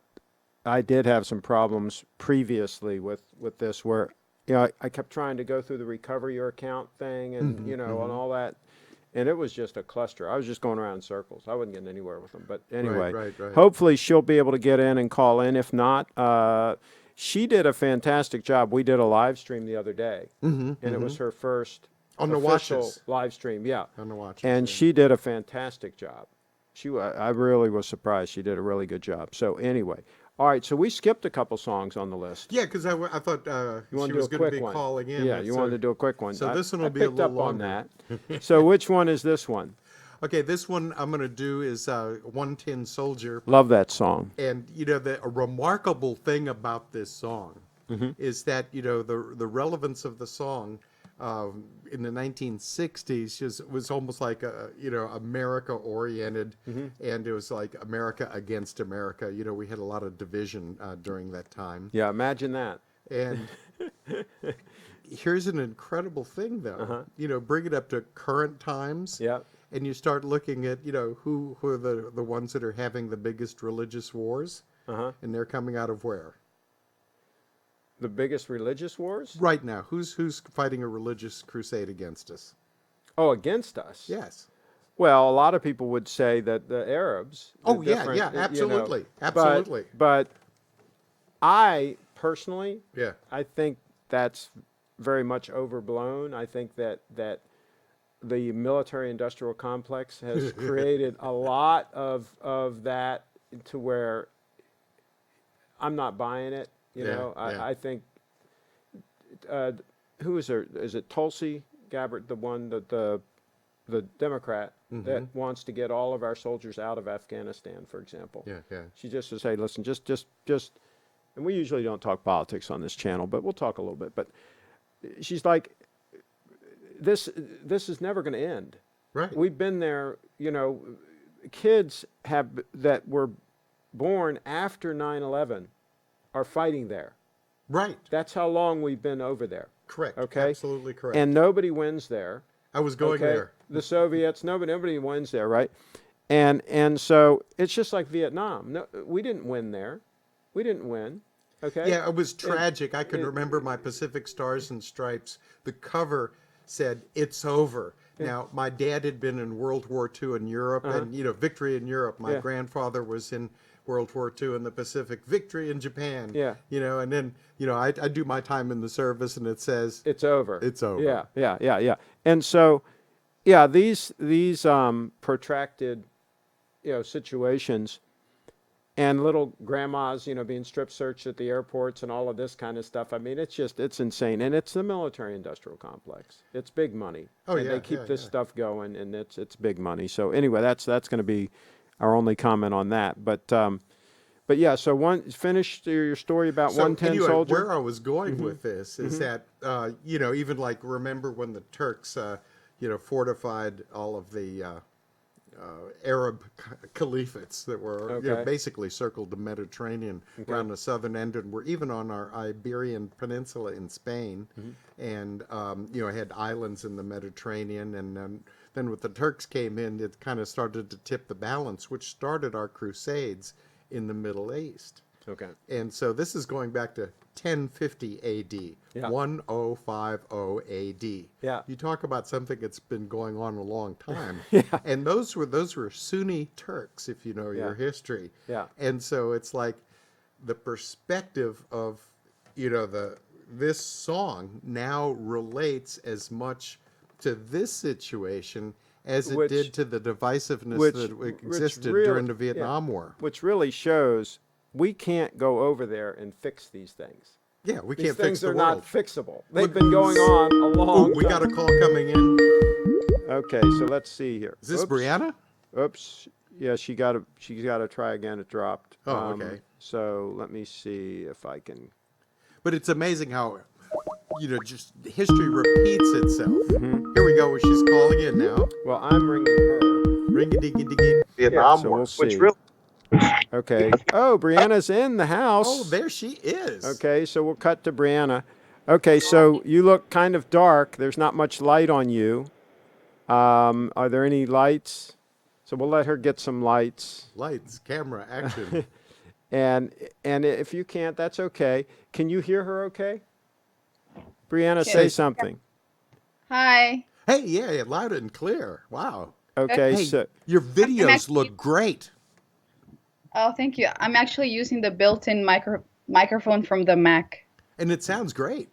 I did have some problems previously with this where, you know, I kept trying to go through the recover your account thing and, you know, and all that. And it was just a cluster. I was just going around in circles. I wasn't getting anywhere with them. But anyway, Right. hopefully she'll be able to get in and call in. If not, she did a fantastic job. We did a live stream the other day, and it was her first On the official watches. live stream. Yeah, On the watches, and yeah. she did a fantastic job. I really was surprised. She did a really good job. So anyway, all right. So we skipped a couple songs on the list. Yeah, because I thought You want she to do was a going to quick be one? calling in. Yeah, you wanted to do a quick one. So this one will I be a picked little up on longer. that. So which one is this one? Okay, this one I'm going to do is One Tin Soldier. Love that song. And, you know, a remarkable thing about this song is that, you know, the relevance of the song in the 1960s was almost like, you know, America-oriented, and it was like America against America. You know, we had a lot of division during that time. Yeah, imagine that. And here's an incredible thing, though. You know, bring it up to current times. Yeah. And you start looking at, you know, who are the ones that are having the biggest religious wars. And they're coming out of where? The biggest religious wars? Right now. Who's fighting a religious crusade against us? Oh, against us? Yes. Well, a lot of people would say that the Arabs. Oh, yeah, absolutely. Absolutely. But I personally, Yeah. I think that's very much overblown. I think that the military-industrial complex has created a lot of that to where I'm not buying it. Yeah. I think who is there? Is it Tulsi Gabbard, the one that the Democrat that wants to get all of our soldiers out of Afghanistan, for example? Yeah. Yeah. She just says, "Hey, listen, just," and we usually don't talk politics on this channel, but we'll talk a little bit. But she's like, this is never going to end. Right. We've been there, kids that were born after 9/11 are fighting there. Right. That's how long we've been over there. Correct. Okay? Absolutely correct. And nobody wins there. I was going Okay? there. The Soviets, nobody wins there, right? And so it's just like Vietnam. No, we didn't win there. We didn't win. Okay? Yeah, it was tragic. I can remember my Pacific Stars and Stripes. The cover said, "It's over." Now, my dad had been in World War II in Europe, and, victory in Europe. My grandfather was in World War II in the Pacific, victory in Japan. Yeah. And then, I do my time in the service, and it says, It's over. It's over. Yeah. And so, yeah, these protracted, situations, and little grandmas, being strip searched at the airports and all of this kind of stuff. I mean, it's insane, and it's the military-industrial complex. It's big money, and they keep this stuff going, and it's big money. So anyway, that's going to be our only comment on that. But yeah. So finish your story about 110 anyway, soldier. Where I was going with this is that even like remember when the Turks fortified all of the Arab caliphates that were basically circled the Mediterranean around the southern end, and were even on our Iberian Peninsula in Spain, and had islands in the Mediterranean, and then when the Turks came in, it kind of started to tip the balance, which started our crusades in the Middle East. Okay. And so this is going back to 1050 AD, 1050 AD. Yeah. You talk about something that's been going on a long time. Yeah. And those were Sunni Turks, if you know your history. Yeah. And so it's like the perspective of, this song now relates as much to this situation as it did to the divisiveness that existed during the Vietnam War. Which really shows we can't go over there and fix these things. Yeah, we These can't fix things the are world. not fixable. They've been going on a long We time. got a call coming in. Okay, so let's see here. Is this Brianna? Oops. Yeah, she's got to try again. It dropped. Oh, okay. So let me see if I can. But it's amazing how, just history repeats itself. Here we go. She's calling in now. Well, I'm ringing her. Ring-a-ding-a-ding. Vietnam War, so we'll see. Okay. Oh, Brianna's in the house. Oh, there she is. Okay, so we'll cut to Brianna. Okay, so you look kind of dark. There's not much light on you. Are there any lights? So we'll let her get some lights. Lights, camera, action. And if you can't, that's okay. Can you hear her okay? Brianna, say something. Hi. Hey, yeah, loud and clear. Wow. Okay, Hey, so your videos look great. Oh, thank you. I'm actually using the built-in microphone from the Mac. And it sounds great.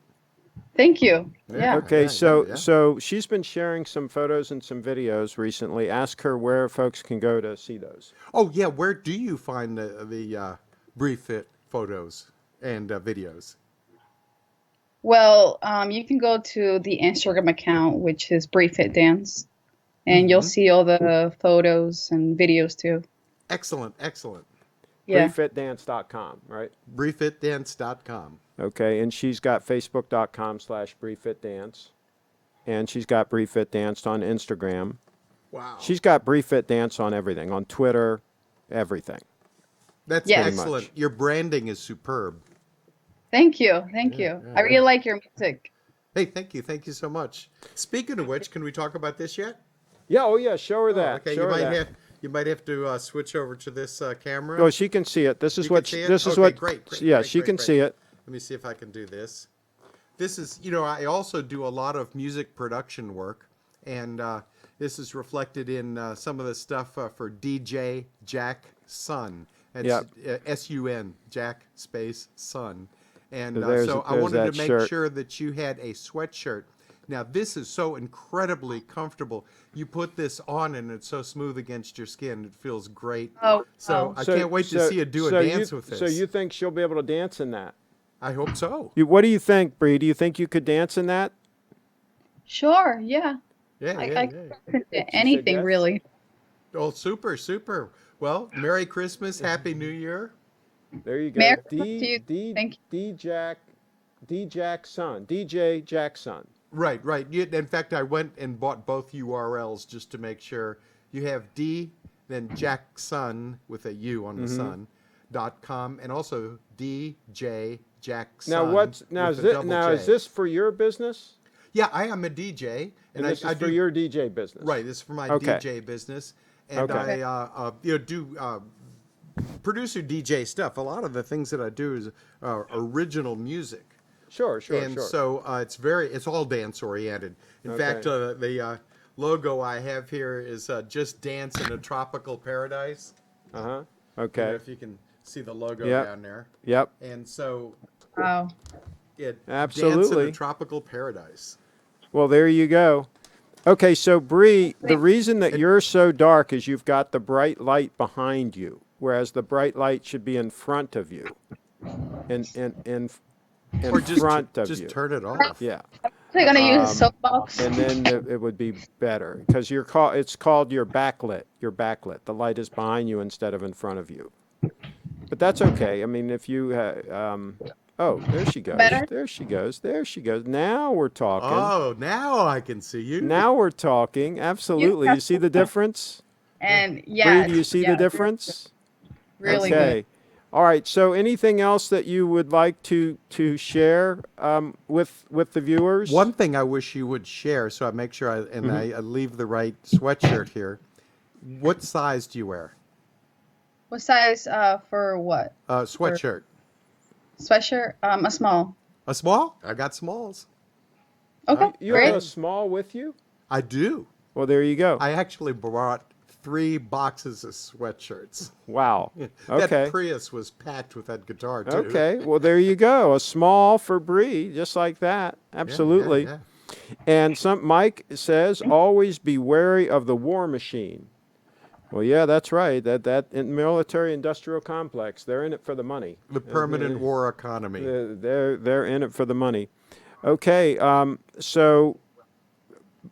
Thank you. Yeah. okay, so she's been sharing some photos and some videos recently. Ask her where folks can go to see those. Oh, yeah, where do you find the Brief Fit photos and videos? Well, you can go to the Instagram account, which is Brief It Dance, and you'll see all the photos and videos too. Excellent, excellent. Yeah. Brieffitdance.com, right? Briefitdance.com. Okay, and she's got facebook.com/brieffitdance, and she's got Brief Fit Dance on Instagram. Wow. She's got Brief Fit Dance on everything, on Twitter, everything. That's Yes. excellent. Your branding is superb. Thank you. Thank you. I really like your music. Hey, thank you. Thank you so much. Speaking of which, can we talk about this yet? Yeah, oh yeah, show her that. Okay, Show you her might that. have you might have to switch over to this camera. Oh, she can see it. This is You what can see it? this is Okay, what. great, Yeah, great, she great, can great. see it. Let me see if I can do this. This is, I also do a lot of music production work, and this is reflected in some of the stuff for DJ Jack Sun. It's Yep. S-U-N, Jack space Sun. And So so I there's wanted that to make shirt. sure that you had a sweatshirt. Now, this is so incredibly comfortable. You put this on, and it's so smooth against your skin. It feels great. Oh, So wow. I can't wait to see you do a dance with this. So you think she'll be able to dance in that? I hope so. What do you think, Bree? Do you think you could dance in that? Sure, yeah. Yeah, I, yeah, I yeah. could do She said anything yes? really. Oh, super, super. Well, Merry Christmas, Happy New Year. There you go. Merry Christmas to you. Thank you. D Jackson, DJ Jackson. Right, right. In fact, I went and bought both URLs just to make sure. You have D, then Jackson with a U on the sun, .com, and also DJ Jackson. Now what's now with is a it double now J. is this for your business? Yeah, I am a DJ, And I, this is I for do your DJ business. right. This is for my Okay. DJ business, and Okay. I do producer DJ stuff. A lot of the things that I do is original music. Sure, sure, And sure. so it's all dance oriented. In fact, the logo I have here is just dance in a tropical paradise. Uh-huh. I don't know Okay. if you can see the logo Yep. down there. Yep. And so Wow. dance in Absolutely. a tropical paradise. Well, there you go. Okay, so Bree, the reason that you're so dark is you've got the bright light behind you, whereas the bright light should be in front of you. In Or just front of just you. turn it off. Yeah. They're gonna use a soapbox. And then it would be better because it's called your backlit. Your backlit. The light is behind you instead of in front of you. But that's okay. I mean, if you oh, there she goes. Better? There she goes. There she goes. Now we're talking. Oh, now I can see you. Now we're talking. Absolutely. You see the difference? And yeah, Bree, do you see yeah, the difference? really Okay. good. All right. So, anything else that you would like to share with the viewers? One thing I wish you would share, so I make sure I leave the right sweatshirt here. What size do you wear? What size for what? Sweatshirt. Sweatshirt? A small. A small? I got smalls. Okay, You great. have a small with you? I do. Well, there you go. I actually brought 3 boxes of sweatshirts. Wow. That Okay. Prius was packed with that guitar too. Okay. Well, there you go. A small for Bree, just like that. Yeah, Absolutely. yeah. And Mike says, always be wary of the war machine. Well, yeah, that's right. That in military industrial complex, they're in it for the money. The permanent war economy. They're in it for the money. Okay. So,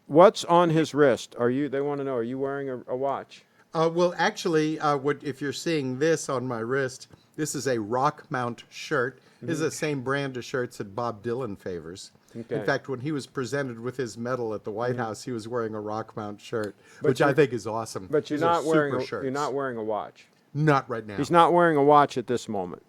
what's on his wrist? They want to know? Are you wearing a watch? Well, actually, if you're seeing this on my wrist, this is a Rock Mount shirt. This is the same brand of shirts that Bob Dylan favors. Okay. In fact, when he was presented with his medal at the White House, he was wearing a Rock Mount shirt, which I think is awesome. But you're These are not wearing super you're shirts. not wearing a watch. Not right now. He's not wearing a watch at this moment.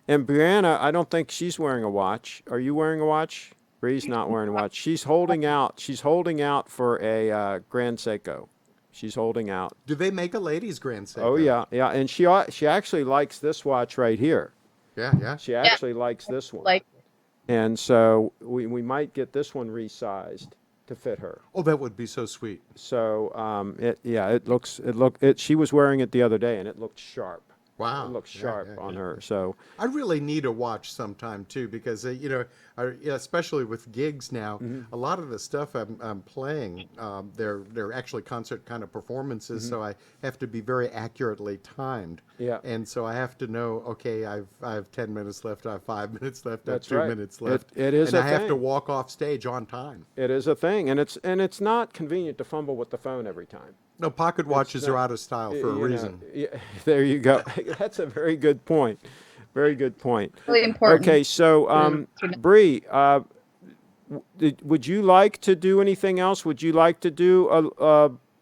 And Brianna, I don't think she's wearing a watch. Are you wearing a watch? Bree's not wearing a watch. She's holding out. She's holding out for a Grand Seiko. She's holding out. Do they make a ladies' Grand Seiko? Oh yeah, yeah. And she actually likes this watch right here. Yeah, yeah. She actually likes this one. Like, And so we might get this one resized to fit her. Oh, that would be so sweet. So she was wearing it the other day and it looked sharp. Wow. It looks Yeah, sharp yeah, on yeah. her. So I really need a watch sometime too, because especially with gigs now, a lot of the stuff I'm playing, they're actually concert kind of performances, so I have to be very accurately timed. Yeah. And so I have to know, okay, I have 10 minutes left, I have 5 minutes left, I have That's 2 right. minutes left. It is and a I have to thing. walk off stage on time. it is a thing, and it's not convenient to fumble with the phone every time. No, pocket watches are out of style for a You know, reason. yeah, there you go. That's a very good point. Very good point. really important. Okay, so Bree, would you like to do anything else? Would you like to do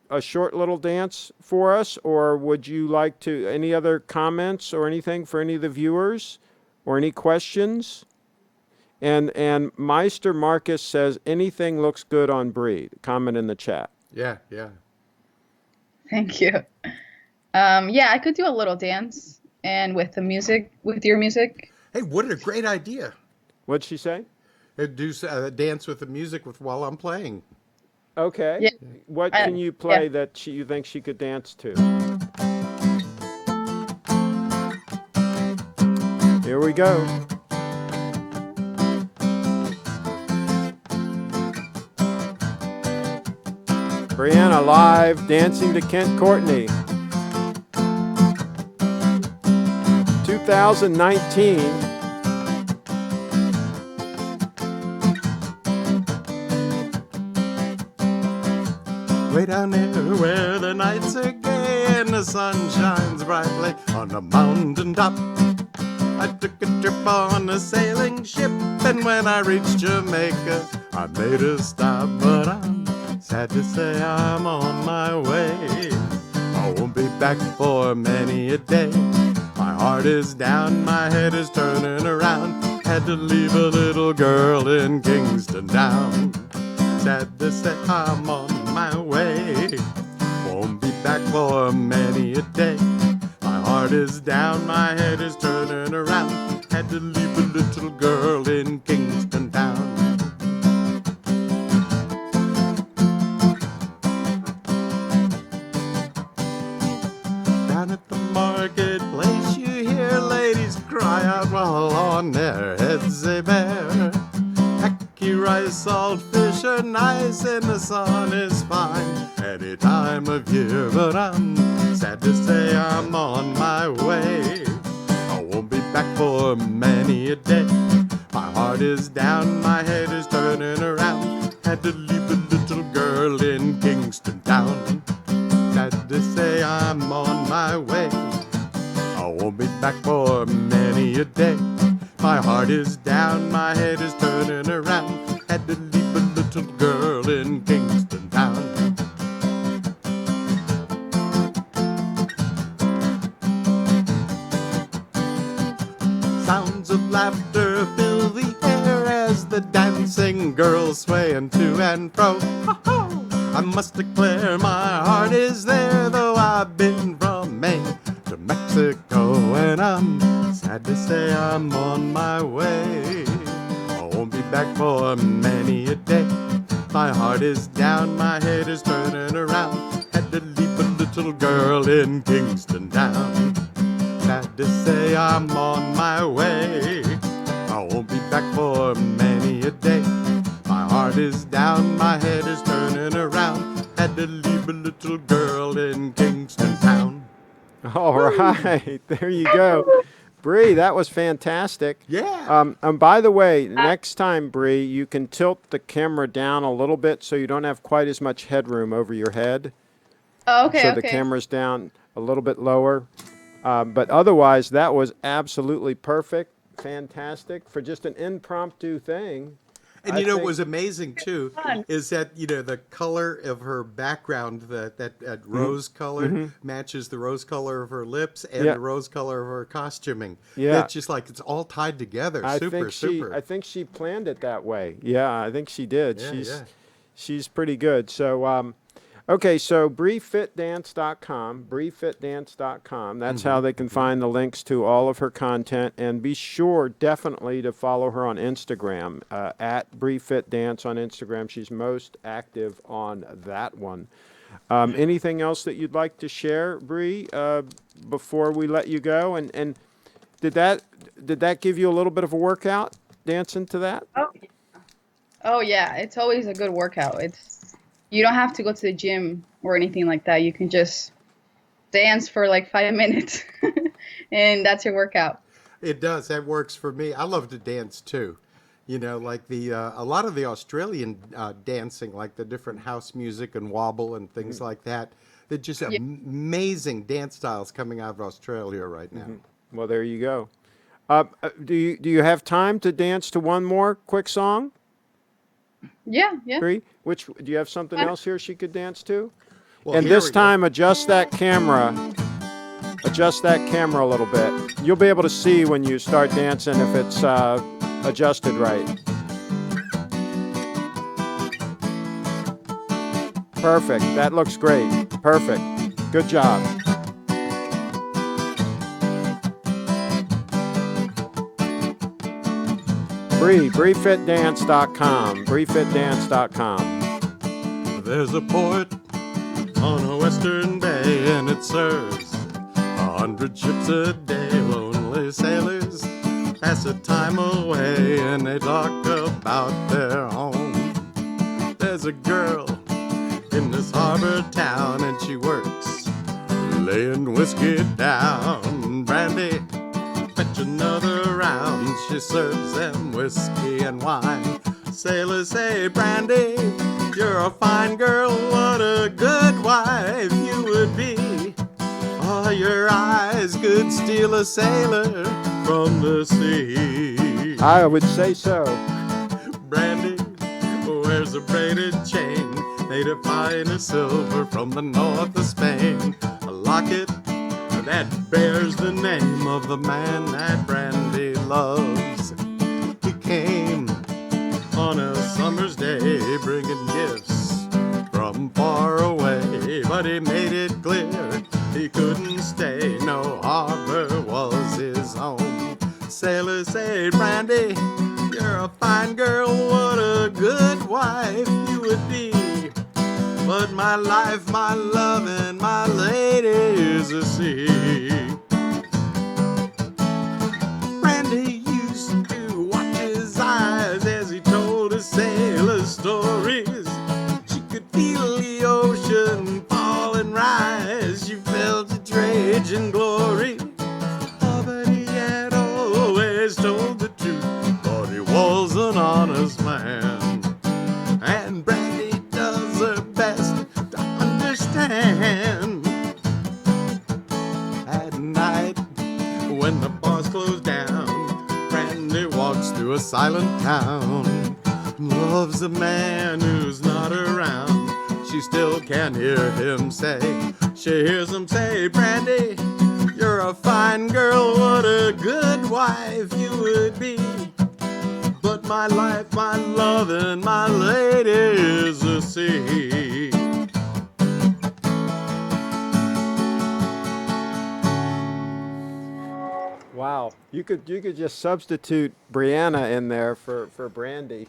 a short little dance for us, or would you like to any other comments or anything for any of the viewers, or any questions? And Meister Marcus says anything looks good on Bree. Comment in the chat. Yeah, yeah. Thank you. Yeah, I could do a little dance, and with your music. Hey, what a great idea. What'd she say? Do dance with the music while I'm playing. Okay. Yeah. What can you Yeah. play that you think she could dance to? Here we go. Brianna live dancing to Courtney. 2019. Way down there where the nights are gay and the sun shines brightly on the mountain top. I took a trip on a sailing ship, and when I reached Jamaica, I made a stop. But I'm sad to say I'm on my way. I won't be back for many a day. My heart is down, my head is turning around. Had to leave a little girl in Kingston Town. Sad to say I'm on my way. Won't be back for many a day. My heart is down, my head is turning around. Had to leave a little girl in Kingston Town. Down at the marketplace you hear ladies cry out while on their heads they bear. Ackee rice, salt fish are nice and the sun is fine any time of year. But I'm sad to say I'm on my way. I won't be back for many a day. My heart is down, my head is turning around. Had to leave a little girl in Kingston Town. Sad to say I'm on my way. I won't be back for many a day. My heart is down, my head is turning around. Had to leave a little girl in Kingston Town. Sounds of laughter fill the air as the dancing girls swaying to and fro. I must declare my heart is there, though I've been from Maine to Mexico, and I'm sad to say I'm on my way. I won't be back for many a day. My heart is down, my head is turning around. Had to leave a little girl in Kingston Town. Sad to say I'm on my way. I won't be back for many a day. My heart is down, my head is turning around. Had to leave a little girl in Kingston Town. All right, there you go. Bree, that was fantastic. Yeah. And by the way, next time, Bree, you can tilt the camera down a little bit so you don't have quite as much headroom over your head. Oh, okay, So okay. the camera's down a little bit lower. But otherwise, that was absolutely perfect, fantastic for just an impromptu thing. And I you know think- what was amazing too is that the color of her background, that rose color matches the rose color of her lips and Yeah. the rose color of her costuming. Yeah. It's just like it's all tied together. I Super. think she planned it that way. Yeah, I think she did. Yeah, She's pretty good. So okay, so briefitdance.com, briefitdance.com. That's how they can find the links to all of her content, and be sure definitely to follow her on Instagram at briefitdance on Instagram. She's most active on that one. Anything else that you'd like to share, Bree, before we let you go? And did that give you a little bit of a workout dancing to that? Oh yeah, it's always a good workout. You don't have to go to the gym or anything like that. You can just dance for like 5 minutes, and that's your workout. It does. That works for me. I love to dance too. Like a lot of the Australian dancing, like the different house music and wobble and things like that. They're just amazing dance styles coming out of Australia right now. Well, there you go. Do you have time to dance to one more quick song, Yeah. Bree? Do you have something else here she could dance to? Well, And here this we go. time, adjust that camera a little bit. You'll be able to see when you start dancing if it's adjusted right. Perfect. That looks great. Perfect. Good job. briefitdance.com, briefitdance.com. There's a port on a western bay, and it serves 100 ships a day. Lonely sailors pass the time away, and they talk about their home. There's a girl in this harbor town, and she works laying whiskey down. Brandy, fetch another round. She serves them whiskey and wine. Sailors say, Brandy, you're a fine girl. What a good wife you would be. Oh, your eyes could steal a sailor from the sea. I would say so. Brandy wears a braided chain made of finest silver from the north of Spain. A locket that bears the name of the man that Brandy loves. He came on a summer's day bringing gifts from far away, but he made it clear he couldn't stay. No harbor was his home. Sailors say, Brandy, you're a fine girl. What a good wife you would be. But my life, my love, and my lady is the sea. Brandy used to watch his eyes as he told his sailor stories. She could feel the ocean fall and rise. She felt its rage and glory. Oh, but he had always told the truth, thought he was an honest man. And Brandy does her best to understand. At night, when the bars close down, Brandy walks through a silent town. Loves a man who's not around. She still can hear him say, she hears him say, Brandy, you're a fine girl. What a good wife you would be. But my life, my love, and my lady is the sea. Wow, you could just substitute Brianna in there for Brandy.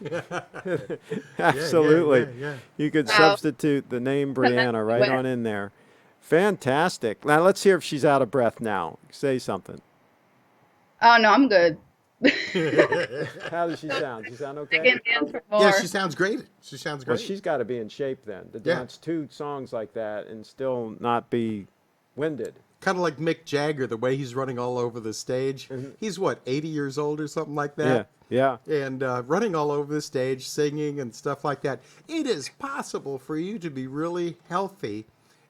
Absolutely, Yeah. you could Wow. substitute the name Brianna right on in there. Fantastic. Now let's hear if she's out of breath now. Say something. Oh no, I'm good. How does she sound? She sound I okay? can dance for more. Yeah, she sounds great. She sounds Well, great. she's got to be in shape then to Yeah. dance two songs like that and still not be winded. Kind of like Mick Jagger, the way he's running all over the stage. He's what, 80 years old or something like that? Yeah. And running all over the stage, singing and stuff like that. It is possible for you to be really healthy.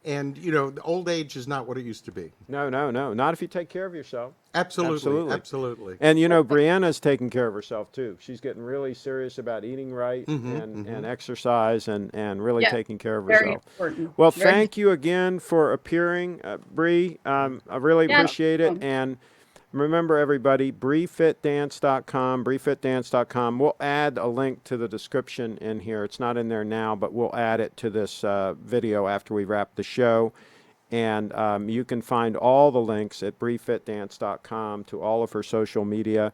And, you know, the old age is not what it used to be. No. Not if you take care of yourself. Absolutely. Absolutely. And, you know, Brianna's taking care of herself, too. She's getting really serious about eating right and exercise and really Yeah, taking care of very herself. important. Well, Very- thank you again for appearing, Bree. I really Yeah, no appreciate it. problem. And remember, everybody, BreeFitDance.com, BreeFitDance.com. We'll add a link to the description in here. It's not in there now, but we'll add it to this video after we wrap the show. And you can find all the links at BreeFitDance.com to all of her social media.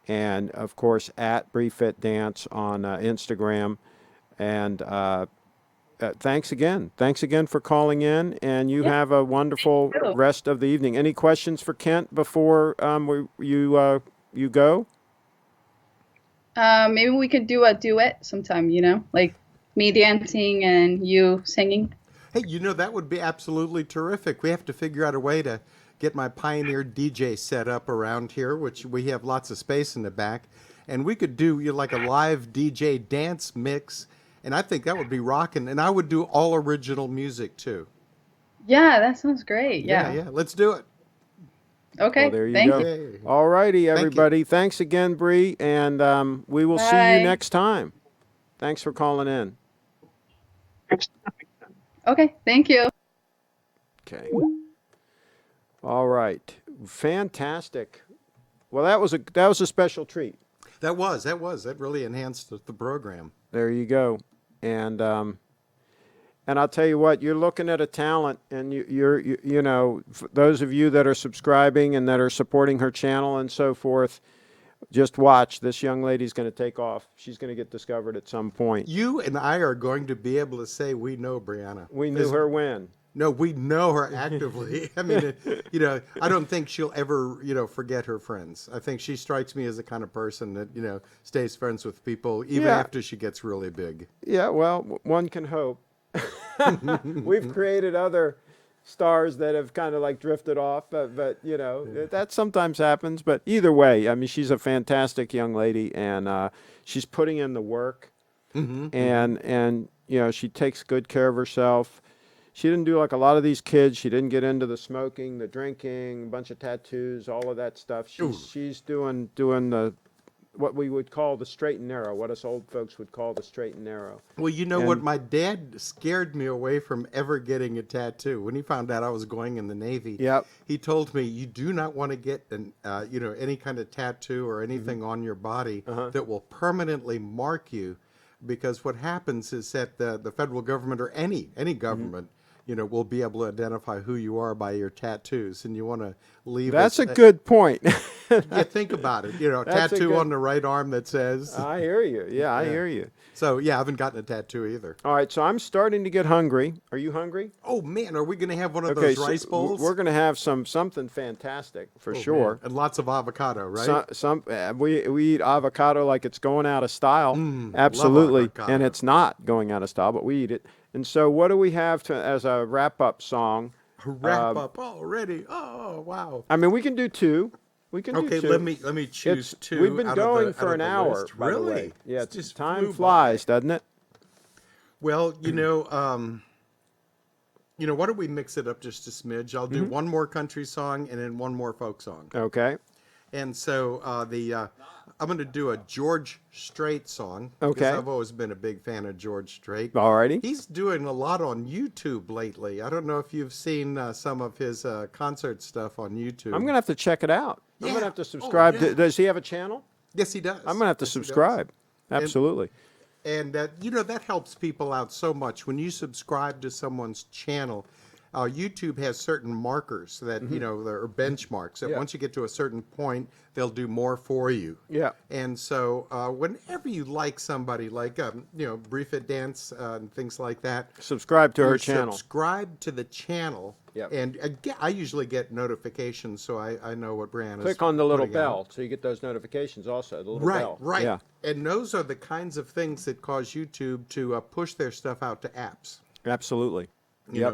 And, of course, at BreeFitDance on Instagram. And thanks again. Thanks again for calling in. And you have a wonderful Thank you. rest of the evening. Any questions for Kent before you go? Maybe we could do a duet sometime, you know, like me dancing and you singing. Hey, you know, that would be absolutely terrific. We have to figure out a way to get my Pioneer DJ set up around here, which we have lots of space in the back. And we could do like a live DJ dance mix. And I think that would be rocking. And I would do all original music, too. Yeah, that sounds great. Yeah. Yeah. Let's do it. Okay. Well, there you Thank go. you. Yay. All righty, you. everybody. Thanks again, Bree. And we will see Bye. you next time. Thanks for calling in. Okay. Thank you. Okay. All right. Fantastic. Well, that was a special treat. That was. That really enhanced the program. There you go. And I'll tell you what, you're looking at a talent, and you know, those of you that are subscribing and that are supporting her channel and so forth, Just watch. This young lady's going to take off. She's going to get discovered at some point. You and I are going to be able to say we know Brianna. We knew her when. No, we know her actively. I mean, I don't think she'll ever, forget her friends. I think she strikes me as the kind of person that, stays friends with people even after she gets really big. Yeah, well, one can hope. We've created other stars that have kind of like drifted off, but that sometimes happens. But either way, I mean, she's a fantastic young lady, and she's putting in the work, and she takes good care of herself. She didn't do like a lot of these kids. She didn't get into the smoking, the drinking, a bunch of tattoos, all of that stuff. She's doing the what we would call the straight and narrow, what us old folks would call the straight and narrow. Well, what? My dad scared me away from ever getting a tattoo. When he found out I was going in the Navy, he told me, you do not want to get any kind of tattoo or anything on your body that will permanently mark you, because what happens is that the federal government or any government will be able to identify who you are by your tattoos, and you want to leave. That's a good point. Yeah, think about it. Tattoo on the right arm that says. I hear you. Yeah, I hear you. So, I haven't gotten a tattoo either. All right, so I'm starting to get hungry. Are you hungry? Oh, man, are we going to have one of those rice bowls? We're going to have something fantastic for sure. Man. And lots of avocado, right? We eat avocado like it's going out of style. Absolutely. And it's not going out of style, but we eat it. And so what do we have as a wrap-up song? Wrap-up already? Oh, wow. I mean, we can do two. We can do two. let me choose two. We've been going for an hour, list. by the Really? way. Yeah, it's just time flies, doesn't it? Well, why don't we mix it up just a smidge? I'll do one more country song and then one more folk song. Okay. And so I'm going to do a George Strait song. Okay. Because I've always been a big fan of George Strait. Alrighty. He's doing a lot on YouTube lately. I don't know if you've seen some of his concert stuff on YouTube. I'm going to have to check it out. I'm going to have to Oh, subscribe. yeah. Does he have a channel? Yes, he does. I'm going to have to subscribe. Absolutely. And that helps people out so much. When you subscribe to someone's channel, YouTube has certain markers that, are benchmarks. That once you get to a certain point, they'll do more for you. Yeah. And so whenever you like somebody, like, Brief It Dance and things like that. Subscribe to her channel. Subscribe to the channel. Yep. And I usually get notifications, so I know what Brianna's Click on the little putting out. bell so you get those notifications also, the little bell. Right. Yeah. And those are the kinds of things that cause YouTube to push their stuff out to apps. Absolutely.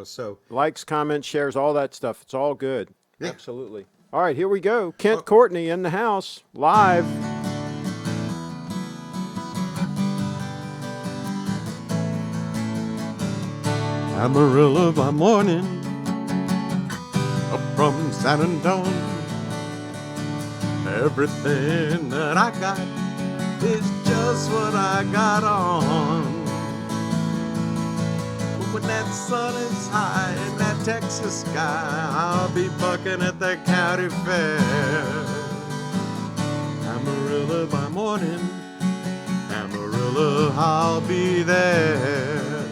So likes, comments, shares, all that stuff. It's all good. Yeah. Absolutely. All right, here we go. Kent Courtney in the house, live. Amarillo by morning, up from San Antonio. Everything that I got is just what I got on. When that sun is high in that Texas sky, I'll be bucking at the county fair. Amarillo by morning, Amarillo, I'll be there.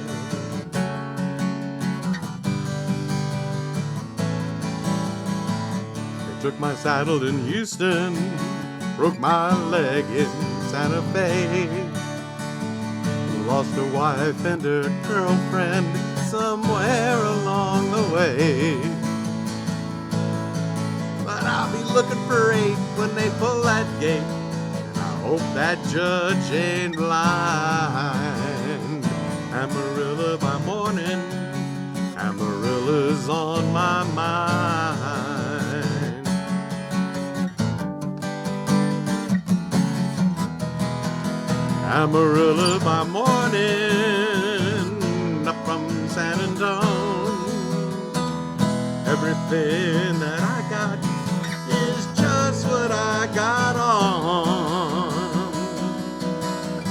They took my saddle in Houston, broke my leg in Santa Fe. Lost a wife and a girlfriend somewhere along the way. But I'll be looking for 8 when they pull that gate, and I hope that judge ain't blind. Amarillo by morning, Amarilla's on my mind. Amarillo by morning, up from San Antonio. Everything that I got is just what I got on.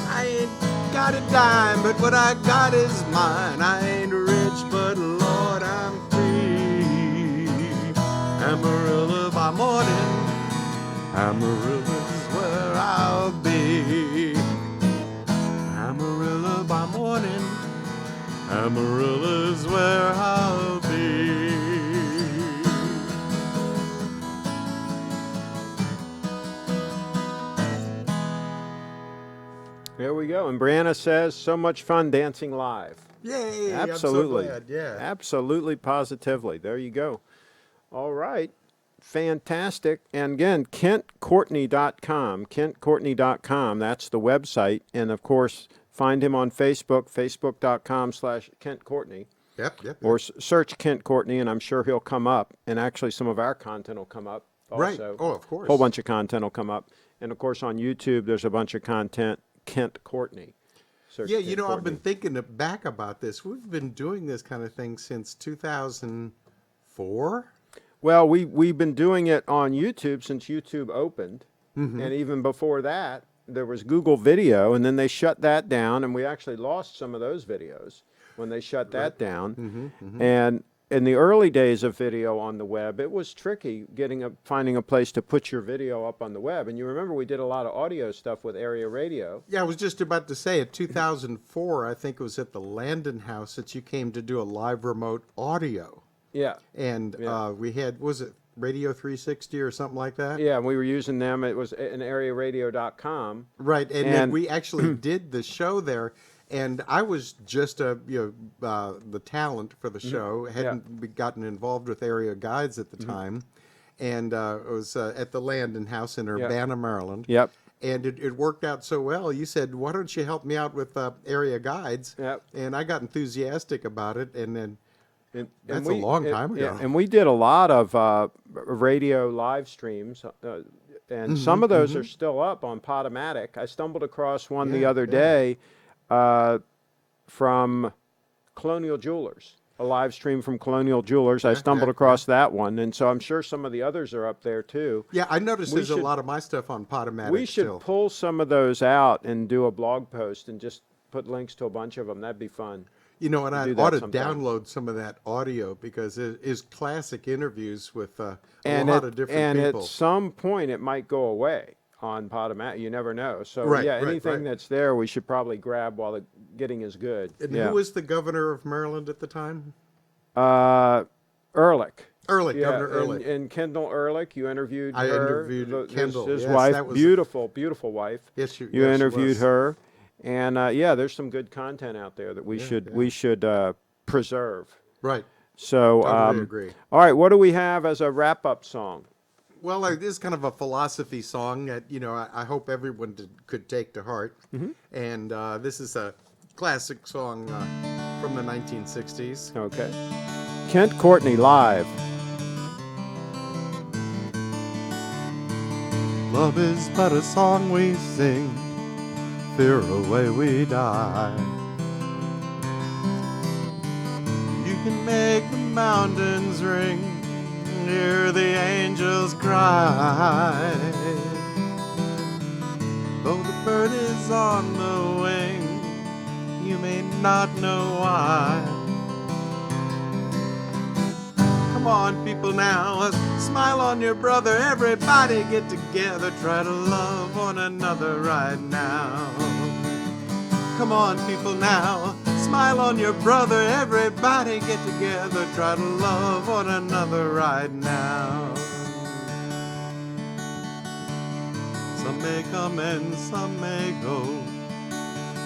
I ain't got a dime, but what I got is mine. I ain't rich, but Lord, I'm free. Amarillo by morning, Amarillo's where I'll be. Amarillo by morning, Amarillo's where I'll be. we go. And Brianna says, so much fun dancing live. Yay! Absolutely. I'm so glad. Yeah. Absolutely, positively. There you go. All right. Fantastic. And again, KentCourtney.com. KentCourtney.com. That's the website. And of course, find him on Facebook, Facebook.com/KentCourtney. Yep. Or search Kent Courtney, and I'm sure he'll come up. And actually, some of our content will come up also. Right. Oh, of course. A whole bunch of content will come up. And of course, on YouTube, there's a bunch of content, Kent Courtney. Search Yeah, Kent I've Courtney. been thinking back about this. We've been doing this kind of thing since 2004. Well, we've been doing it on YouTube since YouTube opened. And even before that, there was Google Video, and then they shut that down, and we actually lost some of those videos when they shut that down. And in the early days of video on the web, it was tricky finding a place to put your video up on the web. And you remember we did a lot of audio stuff with area radio. Yeah, I was just about to say, at 2004, I think it was at the Landon House that you came to do a live remote audio. Yeah. And we had, was it Radio 360 or something like that? Yeah, and we were using them. It was an arearadio.com. Right, and And- we actually did the show there. And I was just the talent for the show. Hadn't gotten involved with area guides at the time, and it was at the Landon House in Urbana, Maryland. Yep. And it worked out so well. You said, "Why don't you help me out with area guides?" Yep. And I got enthusiastic about it, and then that's we- a long time ago. And we did a lot of radio live streams, and some of those are still up on Podomatic. I stumbled across one the other day from Colonial Jewelers, a live stream from Colonial Jewelers. I stumbled across that one, and so I'm sure some of the others are up there too. Yeah, I noticed there's a should- lot of my stuff on Podomatic We should still. pull some of those out and do a blog post and just put links to a bunch of them. That'd be fun. And I do that ought to sometime. download some of that audio because it is classic interviews with a And lot of different people. at some point, it might go away on Podomatic. You never know. So Right, yeah, right, anything right. that's there, we should probably grab while the getting is good. And yeah. who was the governor of Maryland at the time? Ehrlich? Ehrlich, Yeah, Governor Ehrlich. and Kendall Ehrlich, you interviewed I her. interviewed Kendall, his yes, wife, that was- beautiful wife. Yes, she You interviewed was. her, and there's some good content out there that we should preserve. Right. So, Totally agree. all right, what do we have as a wrap-up song? Well, this is kind of a philosophy song that, I hope everyone could take to heart. And this is a classic song from the 1960s. Okay, Kent Courtney live. Love is but a song we sing, fear away we die. You can make the mountains ring, hear the angels cry. Though the bird is on the wing, you may not know why. Come on, people now, smile on your brother. Everybody get together, try to love one another right now. Come on, people now, smile on your brother. Everybody get together, try to love one another right now. Some may come and some may go,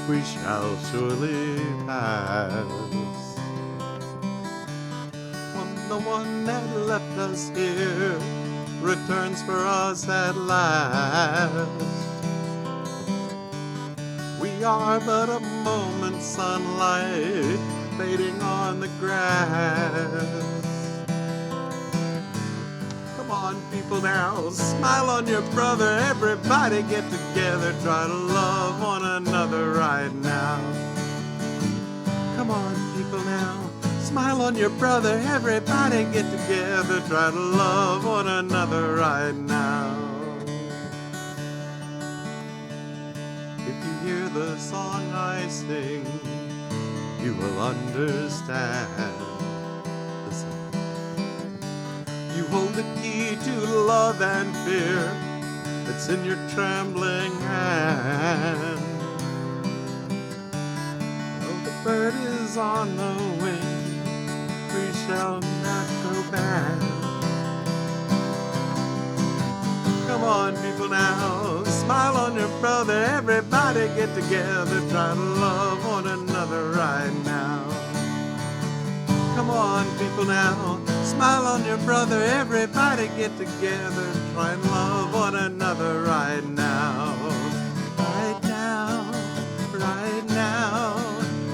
we shall surely pass. The one that left us here returns for us at last. We are but a moment's sunlight fading on the grass. Come on, people now, smile on your brother. Everybody get together, try to love one another right now. Come on, people now, smile on your brother. Everybody get together, try to love one another right now. If you hear the song I sing, you will understand. Listen. You hold the key to love and fear that's in your trembling hand. Oh, the bird is on the wing, we shall not go back. Come on, people now, Smile on your brother, everybody get together, try to love one another right now. Come on, people now, smile on your brother, everybody get together, try and love one another right now. Right now, right now,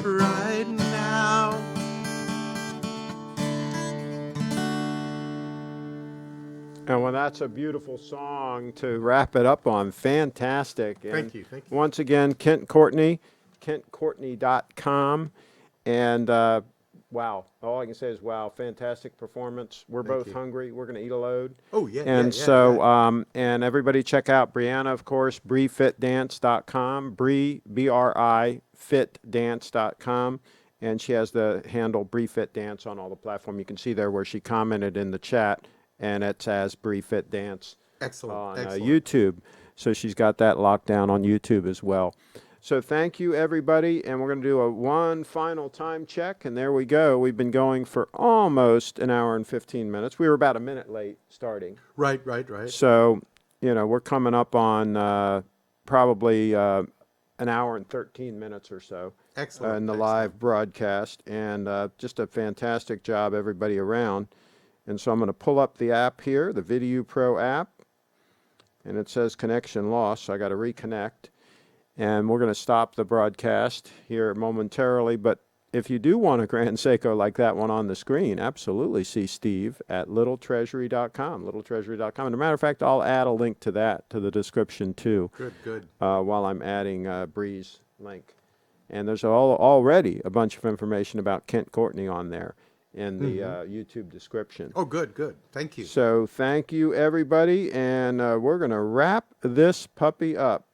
right now. And well, that's a beautiful song to wrap it up on. Fantastic. And Thank you, thank you. once again, Kent Courtney, KentCourtney.com. And wow, all I can say is wow, fantastic performance. We're Thank both you. hungry. We're going to eat a load. Oh, yeah, And yeah, so, yeah. and everybody check out Brianna, of course, BrieFitDance.com, B-R-I, fitdance.com. And she has the handle BrieFitDance on all the platform. You can see there where she commented in the chat, and it's as BrieFitDance Excellent, on excellent. YouTube. So she's got that locked down on YouTube as well. So thank you, everybody, and we're going to do one final time check, and there we go. We've been going for almost an hour and 15 minutes. We were about a minute late starting. Right, right, right. So, we're coming up on probably an hour and 13 minutes or so Excellent. in the excellent. live broadcast, and just a fantastic job, everybody around. And so I'm going to pull up the app here, the Video Pro app, and it says connection lost, so I got to reconnect. And we're going to stop the broadcast here momentarily. But if you do want a Grand Seiko like that one on the screen, absolutely see Steve at littletreasury.com, littletreasury.com. And as a matter of fact, I'll add a link to that to the description too. Good, good. While I'm adding Bree's link. And there's already a bunch of information about Kent Courtney on there in the YouTube description. Oh, good, good. Thank you. So thank you, everybody. And we're going to wrap this puppy up.